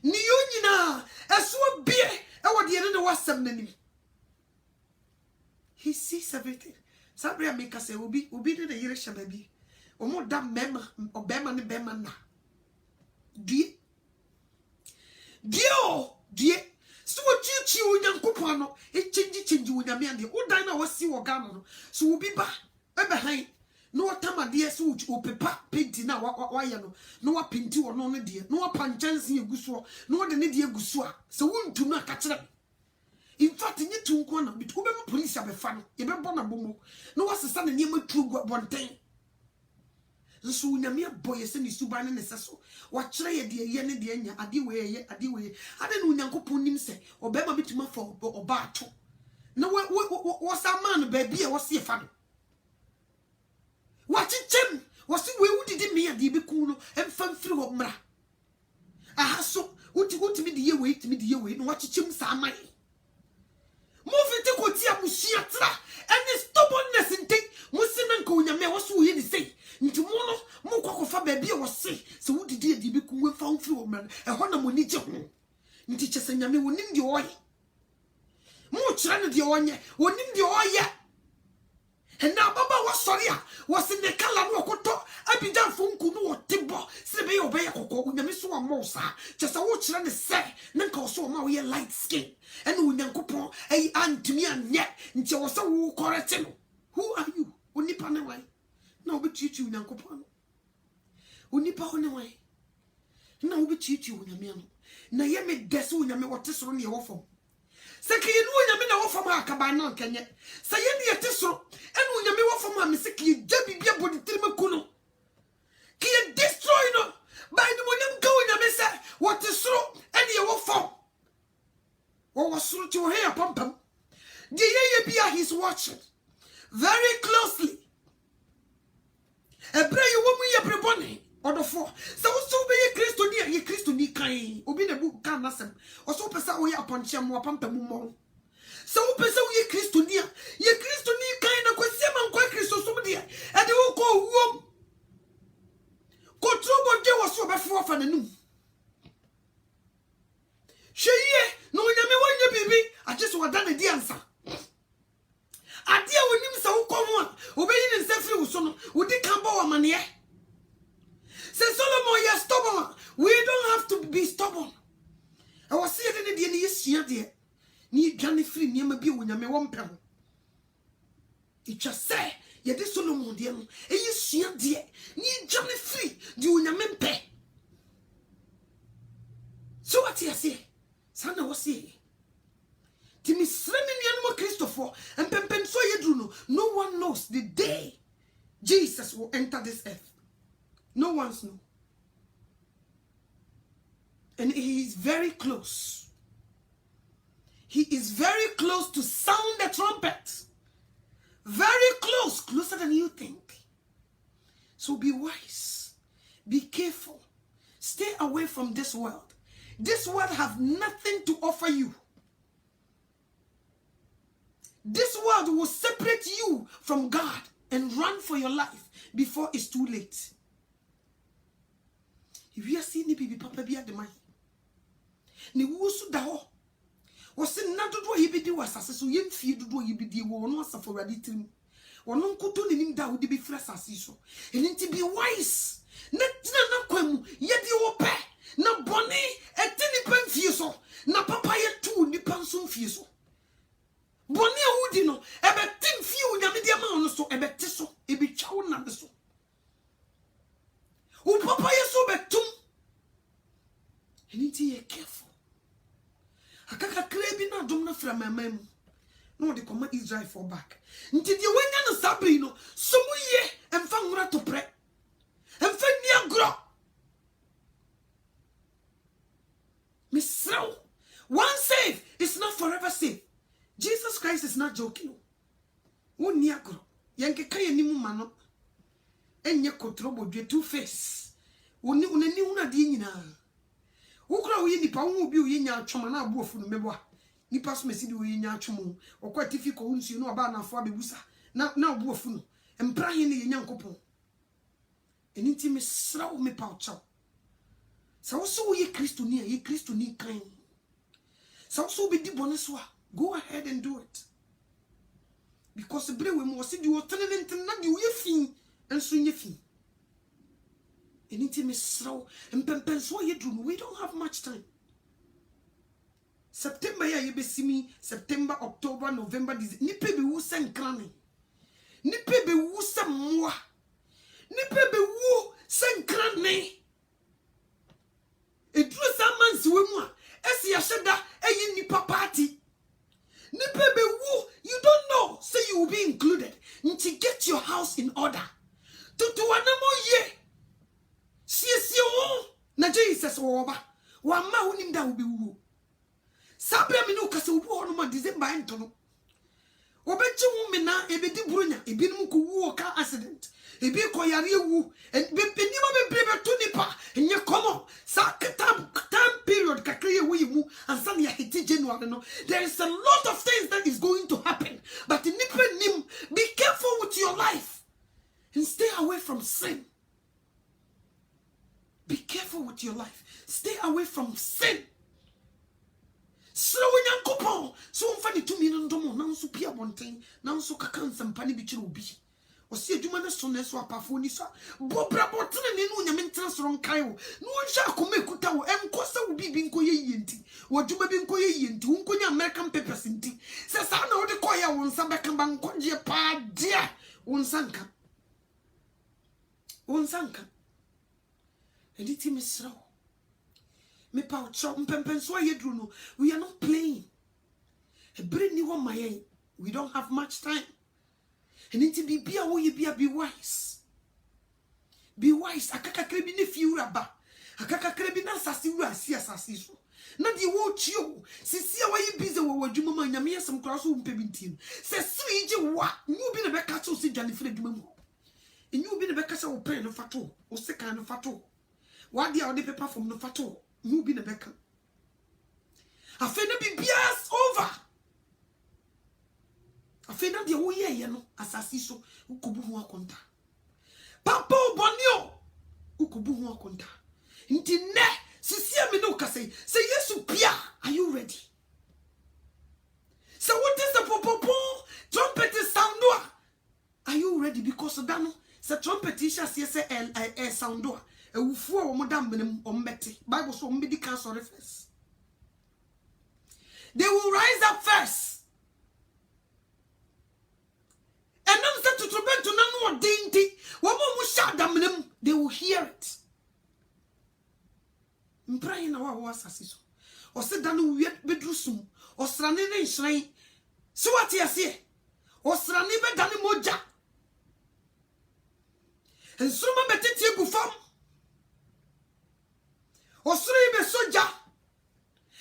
Niunina, as so be a what the end of was some name. He sees everything. Sabria make us say, will be the Yerisha baby. Or more damn member or Bema and Bema na. Dear, so what you chew young Cupano, it change with your man, the old diner was see or Gano. So we'll be back behind. No time, dear, so or papa painting now, why you no pinty or no dear, no panchance in your gusua, no the nedia gusua, so won't do not catch them. In fact, in your 2 corner, between police have a fan, you be born a bomo. No was the son and near my true one thing. So, Namia boy, send you Suban and Sasso. What try a dear yen and the Adiway, I don't know Uncle Punim say, or Bema bit my for or Barto. No, what was that man, baby? I was your father. What it, Jim? was it we did me at the Bikuno and Fanfri of Mra. Ah, so what you want to me the year wait to me the year wait and watch him Samai. Move it to Kotia Musiatra and the stubbornness and take Musiman Kunyame was who he say. Into mono, Moko baby was say, so what did the Biku found through man, a Honamonicho? Teachers and Yami will name the oil. More trying the oil, will name the oil. And now Baba was sorry, was in the Kalanokoto, I be done from Kuno or Timbo, Sebe obey a coco, when the Miss Mosa, just a watch and say, Nanko so my light skin, and when Yankopo, a aunt to me and yet, until was so correct. Who are you? Unipan away. No, but you, Yankopon. Unipa on away. No, but you, Yamiano. Nayame desu Yami what is on your offer. Seki you know Yamina from Akabana, can yet. Say any a tissue, and when Yami from my Missiki, Debbie Body Trimacuno. Can you destroy no? By the one you go in Yamisa, what is so, and you will fall. What was through to hair, Pumpum? The Yabia he's watching very closely. A pray you want me a prebonny. Or the four. So be a Christo near ye Christo ni kai. Obin a book can nasem. Or so pesa way upon Chamwa Pampamon. So pesa ye Christo near ye Christo ni kind of Quasiam and Christo somebody. And they will go womb. Go trouble there was so before for the noon. She no one you baby. I just want done the answer. I dear with him so come on. Obeying and self son. Would they come over money? Say Solomon, you're stubborn. We don't have to be stubborn. I was saying in the end, yes, dear. Need Johnny free near me be when you may want pen. It just say, you did Solomon, dear. And you see, dear. Need Johnny free. Do you mean pay? So what you say? Sana was saying. Timmy Sremini and Christopher and Pempen so you do know. No one knows the day Jesus will enter this earth. No one's know. And he is very close. He is very close to sound the trumpet. Very close, closer than you think. So be wise. Be careful. Stay away from this world. This world have nothing to offer you. This world will separate you from God and run for your life before it's too late. If you are seeing the baby papa be at the mind, ne wusu da ho. Was in not do what he be do as so yen feed do you be the one was for raditim. One uncle to him that would be fresh as so. And to be wise. Not quem, yet you ope. Na bonny, a tiny pen fieso. Na papa yet two nipan soon fieso. Bonny woodino, a bet tin few yamidiamano so a betiso, a bit chow nabeso. Oh, papa is so betum. And it's ye careful. I can't crave na domna from my mem. No, they come Israel for back. Until you went on a sabrino, some ye and found to pray. And find near grow. Miss Row, one save is not forever safe. Jesus Christ is not joking. One near grow. Yanke kaya ni mumano. Enye kotrobo dwe two face. Woni unani una di nyina. Ukra uye nipa ubi uye nya atwoma na abu ofu no meboa. Nipa so mesidi uye nya atwomo. Okwa tifiko unsu no aba na afo abebusa. Na abu ofu no. Empra he ne ye nyankopon. Enti me sra wo me pa ocha. Sa wo so uye Kristo ni ye Kristo ni kan. Sa wo so be di bone so a go ahead and do it. Because the brewe mo se di o tenent na di uye fin. And so you feel. Anything is slow and so you do. We don't have much time. September you be see me. September, October, November, December. Nipe be wu sen krani. Nipe be wu sen mwa. Nipe be wu sen krani. E dru sa man si we mwa. Esi ya sheda e nipa party. Nipe be wu. You don't know. Say you will be included. Nti get your house in order. To anamo ye. Si na Jesus oba. Wa ma unim da ubi wu. Sabre mi no kase ubu ono ma December entono. obechi wo me na ebedi burunya ebinom ko wu car accident ebi ko yare wu enima bebrebe to nipa enye komo sa time period kakre ye wu mu ansa na hiti January no. There is a lot of things that is going to happen, but nipa nim, be careful with your life and stay away from sin. Be careful with your life. Stay away from sin. So Yankopon, so funny to me, no more, now so Pia Bontain, now so Kakan Sampani Bichu be. Or see a Jumana Sonne swap a phonisa, Bobra Botan and Yamintas on Kaio. No one shall come Kutao, and Costa will be Binko Yinti, or Juma Binko Yinti, Unkoya American Peppers in tea. Says I know the choir won Sabakan Konja Pa, dear, Unsanka. Unsanka. And it is slow. Me power chop pempen so yedruno. We are not playing. A brand new one my we don't have much time. And it be wise. Be wise. Akaka krebi ne fiura Akaka krebi na sasi wu asi asasi so. Na di wo chio. Sisi a wayi busy wo wadwuma ma nyame yesem kra so mpe bintim. Se suije wa, nyu bi na beka so si dwane fre dwuma mu. Nyu bi na beka se wo pen no fato, wo seka no fato. What the other paper from no fato? You be the becker. I feel be bias over. I feel that the whole year, you know, as I see so, Ukubu Wakonta. Papa Bonio Ukubu Wakonta. Inti ne, Sisia Minoka say yes, Pia, are you ready? So, what is the popo? Trumpet is soundua. Are you ready? Because Dano, the trumpet is a soundua. A wufo modam benem ombeti. Bible so medical sorry first. They will rise up first. And then set to trumpet to none more dainty. One more shout them, they will hear it. Praying our was assist. Or sit down with bedroom. Or stranine shrine. So what you say? Or stranibe dani moja. And so my betty bufam. Osuri be soja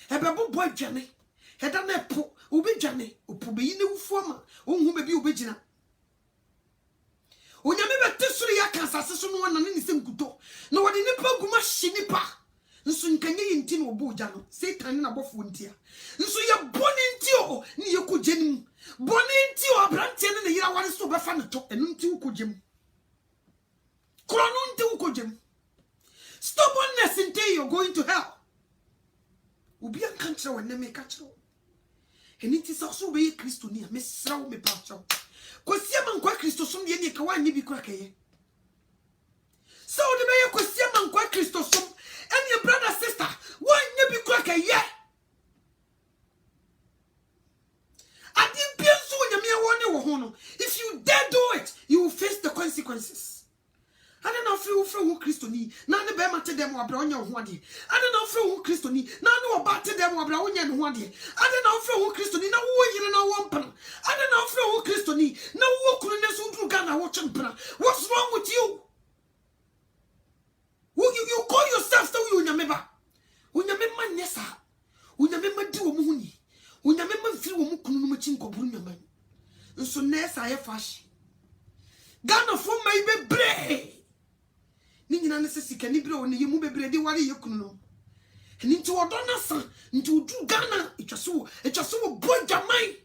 ebebo boy dwane heda na po obi dwane opobe yi ne wufu ama onhu be bi obegina onyame betesuri ya kansase so no na ne sem kuto na wode nipa guma hye nipa nso nkanye yinti no obo oja no satan na bofo ntia nso ye boni ntio ne ye kojenim boni ntio abrante ne ne yira ware so befa ne to enu nti ukojem krono nti ukojem. Stubbornness until you're going to hell. Ubi an country when they make a show. And it is also be Christo near Miss Row me patcho. Kwasiaman kwa Christo sum ye ni kawan ni bi kwake. So the mayor kwasiaman kwa Christo sum and your brother sister one ye bi kwake ye. I didn't be so when you one. If you dare do it, you will face the consequences. I don't know if you who Christoni, none of them at them or brown your one day. I don't know if you who Christoni, none of about them or brown your one day. I don't know if you who Christoni, no you know one pen. I don't know if you who Christoni, no who couldn't Ghana watching pen. What's wrong with you? You call yourself so you remember. When you remember Nessa, when you remember do Muni, when you remember few Mukunumachin Kobunaman. And so Nessa I fash. Ghana for my baby. Nina necessity can you blow when you move a wari you can know. And into a donor son, into Ghana, it was so boy Jamai.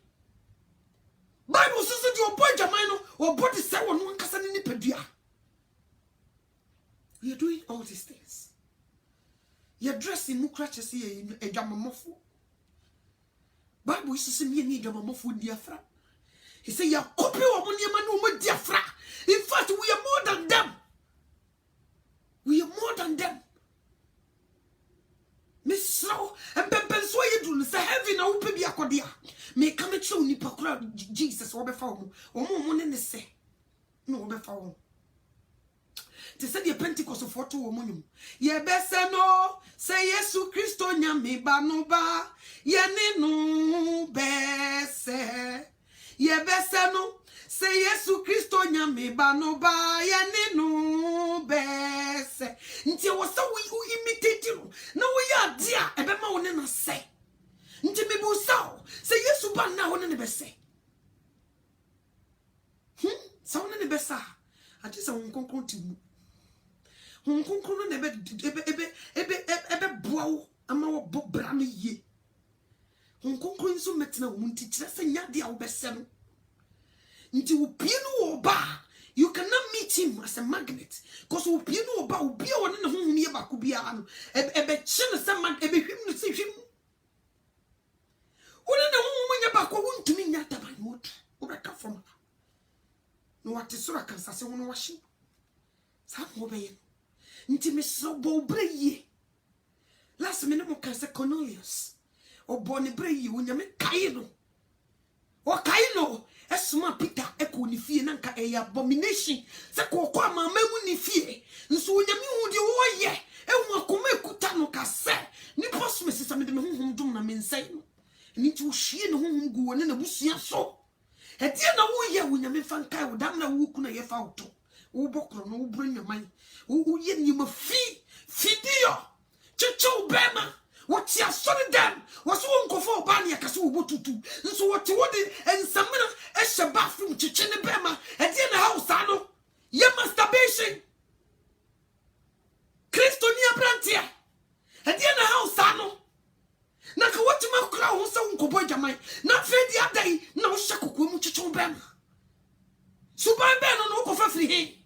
Bible says that you boy Jamino or body seven one cousin in Pedia. We are doing all these things. You're dressing Mukrachas here in a Jamamofu. Bible says to me, need Jamamofu, dear friend. He said, you're copy of money, dear friend. In fact, we are more than them. We are more than them. Miss Row and Pempen so you do say heaven or baby akodia. May come at you nipakura Jesus or before or more money say. No before. Te said your Pentecost of 4 woman. Ye best no say yes to Christo nyame banoba. Ye no best. Ye best no. Say yes to Christo nyame banoba ya no bese. Nti wo so we imitate you. Na we ya dia ebe ma wona na say. Nti me bu say yes ba na wona ne bese. ne besa ati se won konkron ti mu won konkron no ebe boa wo ama wo bo bra no ye won konkron so metena wo nti kire se nya de a wo bese no nti wo pie no wo ba you cannot meet him as a magnet because wo pie no wo ba wo bia won ne honhom ye ba ko bia no ebe chi no se mag ebe hwim no se hwim wona ne honhom ye ba ko wontumi nya taban wo wo beka from no wate sura kan sase wono wahye sa mo be ye nti me so bo breye last minute mo kan se Cornelius obo ne breye wonyame kai no o kai no esuma Peter eko ni fie na nka e abomination se ko kwa mama mu ni fie nso wonyame hu de wo ye ehu akoma ekuta no ka se ni posme se sa me de me honhom dum na me nsai no nti wo hwie ne honhom gu woni na busua so etie na wo ye wonyame fan kai wo dam na wo ku na ye fa woto wo bokro no wo brunyaman wo ye ni ma fidio checho bema what ya sorry them was one go for ban ya kase wo botutu nso what wo de ensamina e hye bathroom cheche ne bema etie na house ano ye masturbation Kristo ni abrantia etie na house ano na ka wati makura ho se nkobo jamai na fedi adai na wo hye kokko mu cheche bema suban be no ko fa free he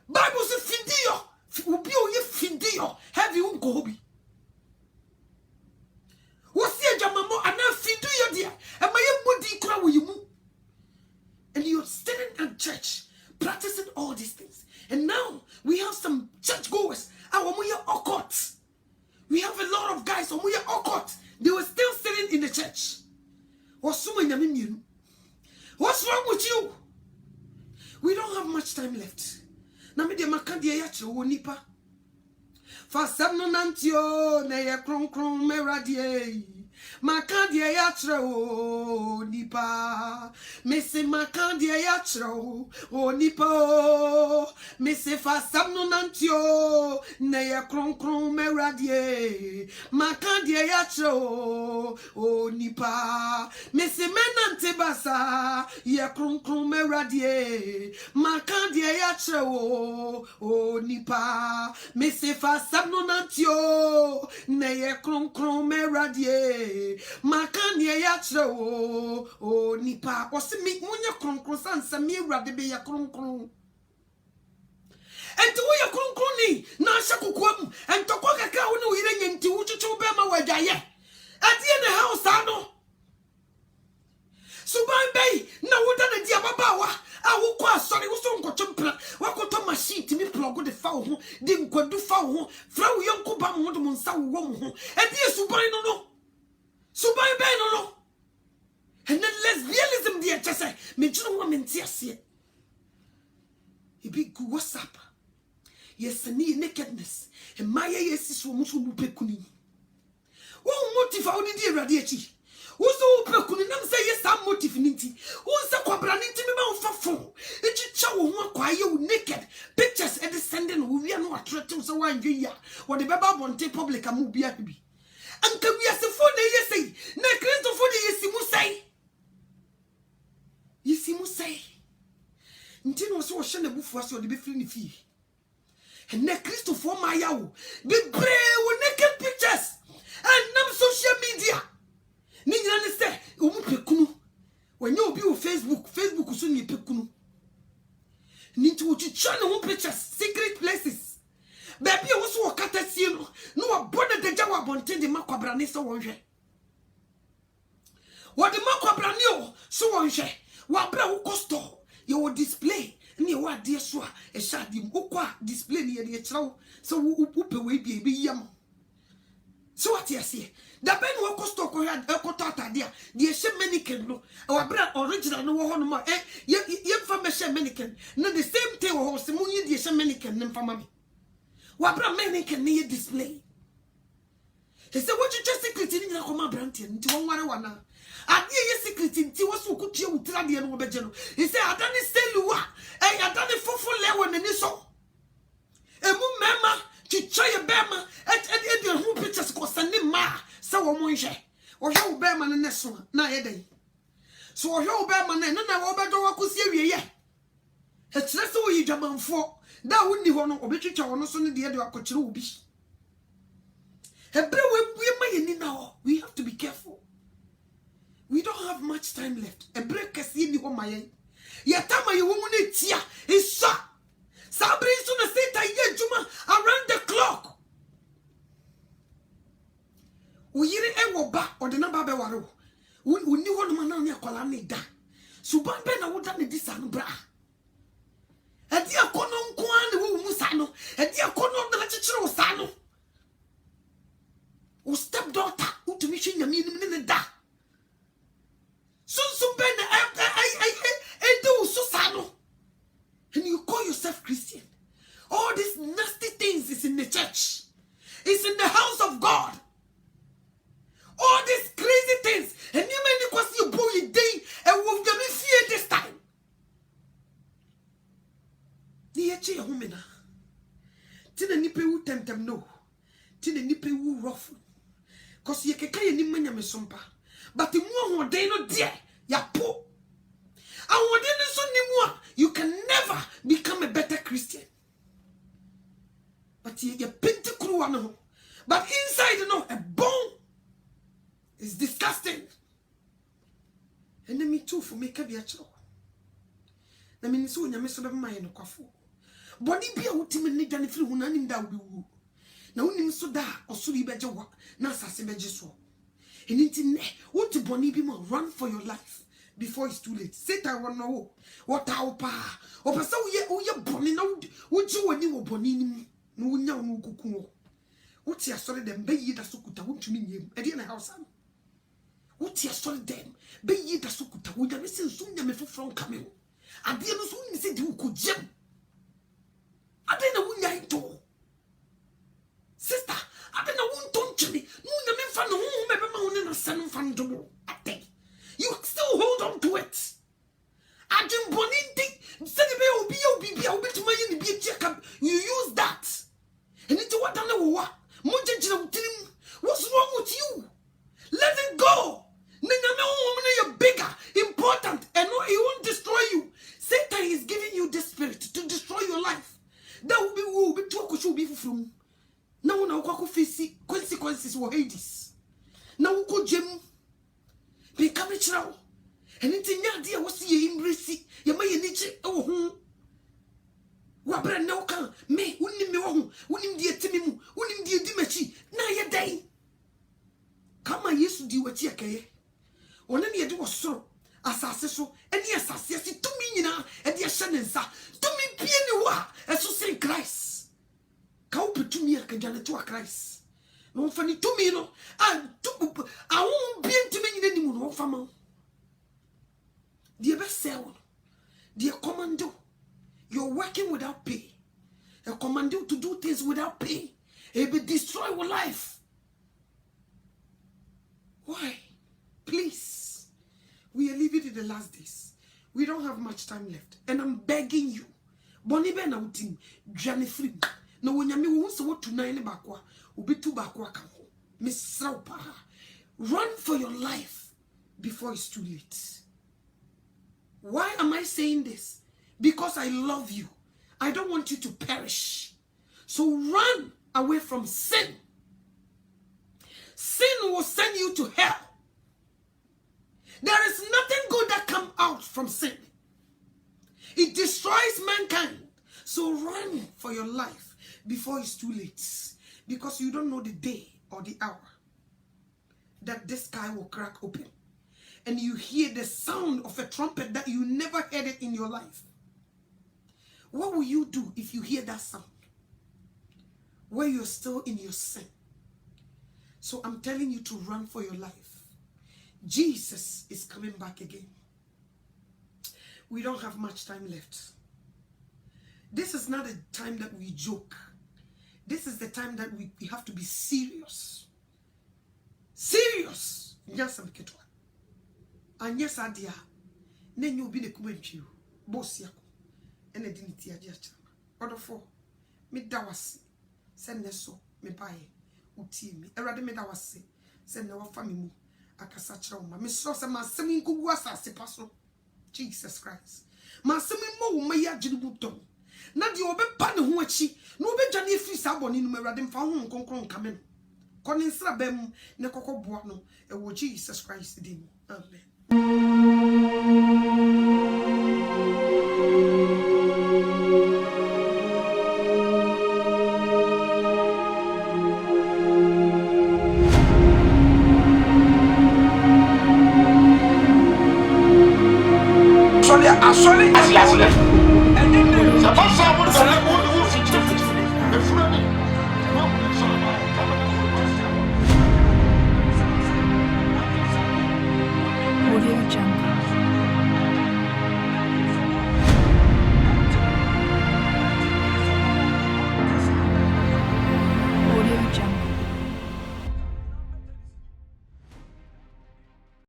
Bible says fidio ubi o ye fidio heavy unko hobi wosi ajamamo ana fidio dia e ma ye mudi kura wo yimu and you're standing at church practicing all these things and now we have some church goers occult. We have a lot of guys occult. They were still sitting in the church. What's wrong with you? We don't have much time left. Namide makandia ya chiro nipa. Fa samno nantio na ye kronkron meradie. Makandia ya chiro nipa. Mese makandia ya chiro nipa. Mese fa samno nantio na ye kronkron meradie. Makandia ya chiro nipa. Mese menante basa ye kronkron meradie. Makandia ya chiro nipa. Mese fa samno nantio na ye kronkron meradie. Makanye ya chiro nipa osimi munye kronkron sansa mi urade be ya kronkron enti wo ya kronkron ni na hyakokwam entokwa kakra wo ne wo yire nyenti wo chuchu be ma wadwaye adie ne house ano suban bei na wo da na dia babawa a wo kwa sori wo so nkochompra wakoto machine timi plug de fa wo ho de nkwadu fa wo ho fra wo yonko ba mo do mo nsa wo mo ho adie suban no Subai ben no. And then lesbianism dear just say, me junu wa mentiasie. E be go WhatsApp. Yes, ni nakedness. And my yes is musu mu pekuni. Wo motive audi di erade achi. Wo so pekuni nam say yes am motive ninti. Wo se kwabra ninti me ma ofafo. Echi cha wo ho akwaye wo naked. Pictures e de sending wo wi no attractive so wan ya. Wo de beba bonte public am bia bi. Anka wi asefo na yesi na Kristofo na yesimu sei ntino so hye na bufu aso de be firi ne fie na Kristofo ma yawo be brave wo naked pictures and nam social media ni nyina ne se o mu pekunu wanya obi o Facebook so ni pekunu ni nti wo chicha ne wo pictures secret places baby wo so wakata sie no wa bode de jawa bonte de makwabra ne so wonhwe wo de makwabra ne o so wonhwe wa bra wo costo ye wo display ne wa de so a e sha di ukwa display ne ye de kirawo so wo pe we bi e bi yam so what you see da ben wo costo ko ya ekoto atade a de hye mannequin no wa bra original no wo ho no ma ye fa me hye mannequin na the same thing wo ho se munyi de hye mannequin ne mfa ma me Wabra many can near display. He said, what you just secret in your command brantin into 1 1. I dear secret in Tiwasu could you with Radi and Wobejano. He said, I done it say Lua, I done it for lewan and so. A moon mamma, to try a bama at any who pictures cost a name ma, so a monje, or how bearman and Nesson, na a day. So here oba man na oba do wakosi awie ye. E kire se wo yi dwamanfo da wonni ho no obetwetwa wo no so ne de akokire obi. Ebre we ma ye ni na ho. We have to be careful. We don't have much time left. Ebre kesi ni ho ma ye. Ye tama ye wo mu na tia. Isa. Sabri so na Satan ye juma around the clock. Uyire ewo ba ode na ba be ware wo. Uni wo no na akola na da. Suban be na wo da ne disa no bra. Edi akono nko an wo mu sa no. Edi akono na chichire wo sa no. O step daughter utumi hwe nyame nim ne da. Sunsun be na do so sa no. And you call yourself Christian. All these nasty things is in the church. It's in the house of God. All these crazy things. And you may because you boy day and will be fear this time. Niye che humina. Tina nipe wu temtem no. Tina nipe wu rough. Cause ye keka ye ni manya me sompa. But the more ho day no dear. Ya po. And what so ni more. You can never become a better Christian. But ye pinti kruwa no. But inside no a bone. It's disgusting. And then me too for me kabi acho. Na me niso nyame so be ma ye no kwafo. Body bia wotimi ne dwane firi hu na nim da wo wu. Na wonim so da osuri beje wa na asase beje so. Eniti ne woti boni bi mo run for your life before it's too late. Satan won no what pa. Opesa wo ye boni na woji woni wo boni nim na wonya wo kuku wo. Woti asore dem be yi da sokuta wontumi nyem. E de na house am. Woti asore dem be yi da sokuta wonya me sensu nya me foforo nkame wo. Ade no so ni se di wo kogem. Ade na wonya into. Sister, ade na wonton chimi. No nya me fa no hu me be ma woni na sanu fa ndo. Ade. You still hold on to it. Adin boninti said be obi bia obetuma ye ni bia cheka. You use that. And it's what done wo. What's wrong with you? Let it go. You're bigger, important, and no, he won't destroy you. Satan is giving you this spirit to destroy your life. That will be too be from. Now face consequences for Hades. Now go gem. Become a child. And it's in your dear was ye embrace. You may niche. Oh, wabra na oka me unim me wo unim die timimu unim die dimachi na ye dai kama Yesu di wachi akaye wona ne ye de wosoro asase so eni asase si tumi nyina e de hye ne nsa tumi pie ni wo a eso sen Christ ka wo petumi akadwane to Christ no fa ni tumi no a wo bie ntimi nyina ni mu no fa ma die be sewo die commando. You're working without pay. I command you to do things without pay. It will destroy your life. Why? Please. We are living in the last days. We don't have much time left. And I'm begging you. Boni be na utim. Jane free. Na wonyame wo so what tonight ne bakwa. Ubitu bakwa ka ho. Misrau pa. Run for your life before it's too late. Why am I saying this? Because I love you. I don't want you to perish. So run away from sin. Sin will send you to hell. There is nothing good that comes out from sin. It destroys mankind. So run for your life before it's too late. Because you don't know the day or the hour that this sky will crack open. And you hear the sound of a trumpet that you never heard it in your life. What will you do if you hear that sound? Where you're still in your sin. So I'm telling you to run for your life. Jesus is coming back again. We don't have much time left. This is not a time that we joke. This is the time that we have to be serious. Serious. Yes, I'm ketwa. And yes, adia. Then you'll be the kumenchu. Boss yako. And I didn't see a gesture. Order for me that was send us so me buy uti me. I rather me that was say send our family akasa kyerɛ wo ma mesrɛ sɛ masɛm nkogu asase pa so Jesus Christ masɛm mmɔ wo ma yi agyere mu tɔn na deɛ ɔbɛba ne ho akyi na ɔbɛgya ne afiri saa bɔne no mu Awurade mfa ho nkonkron nkame no kɔ ne nsra ba mu ne kɔkɔ boa no ɛwɔ Jesus Christ din amen. Asole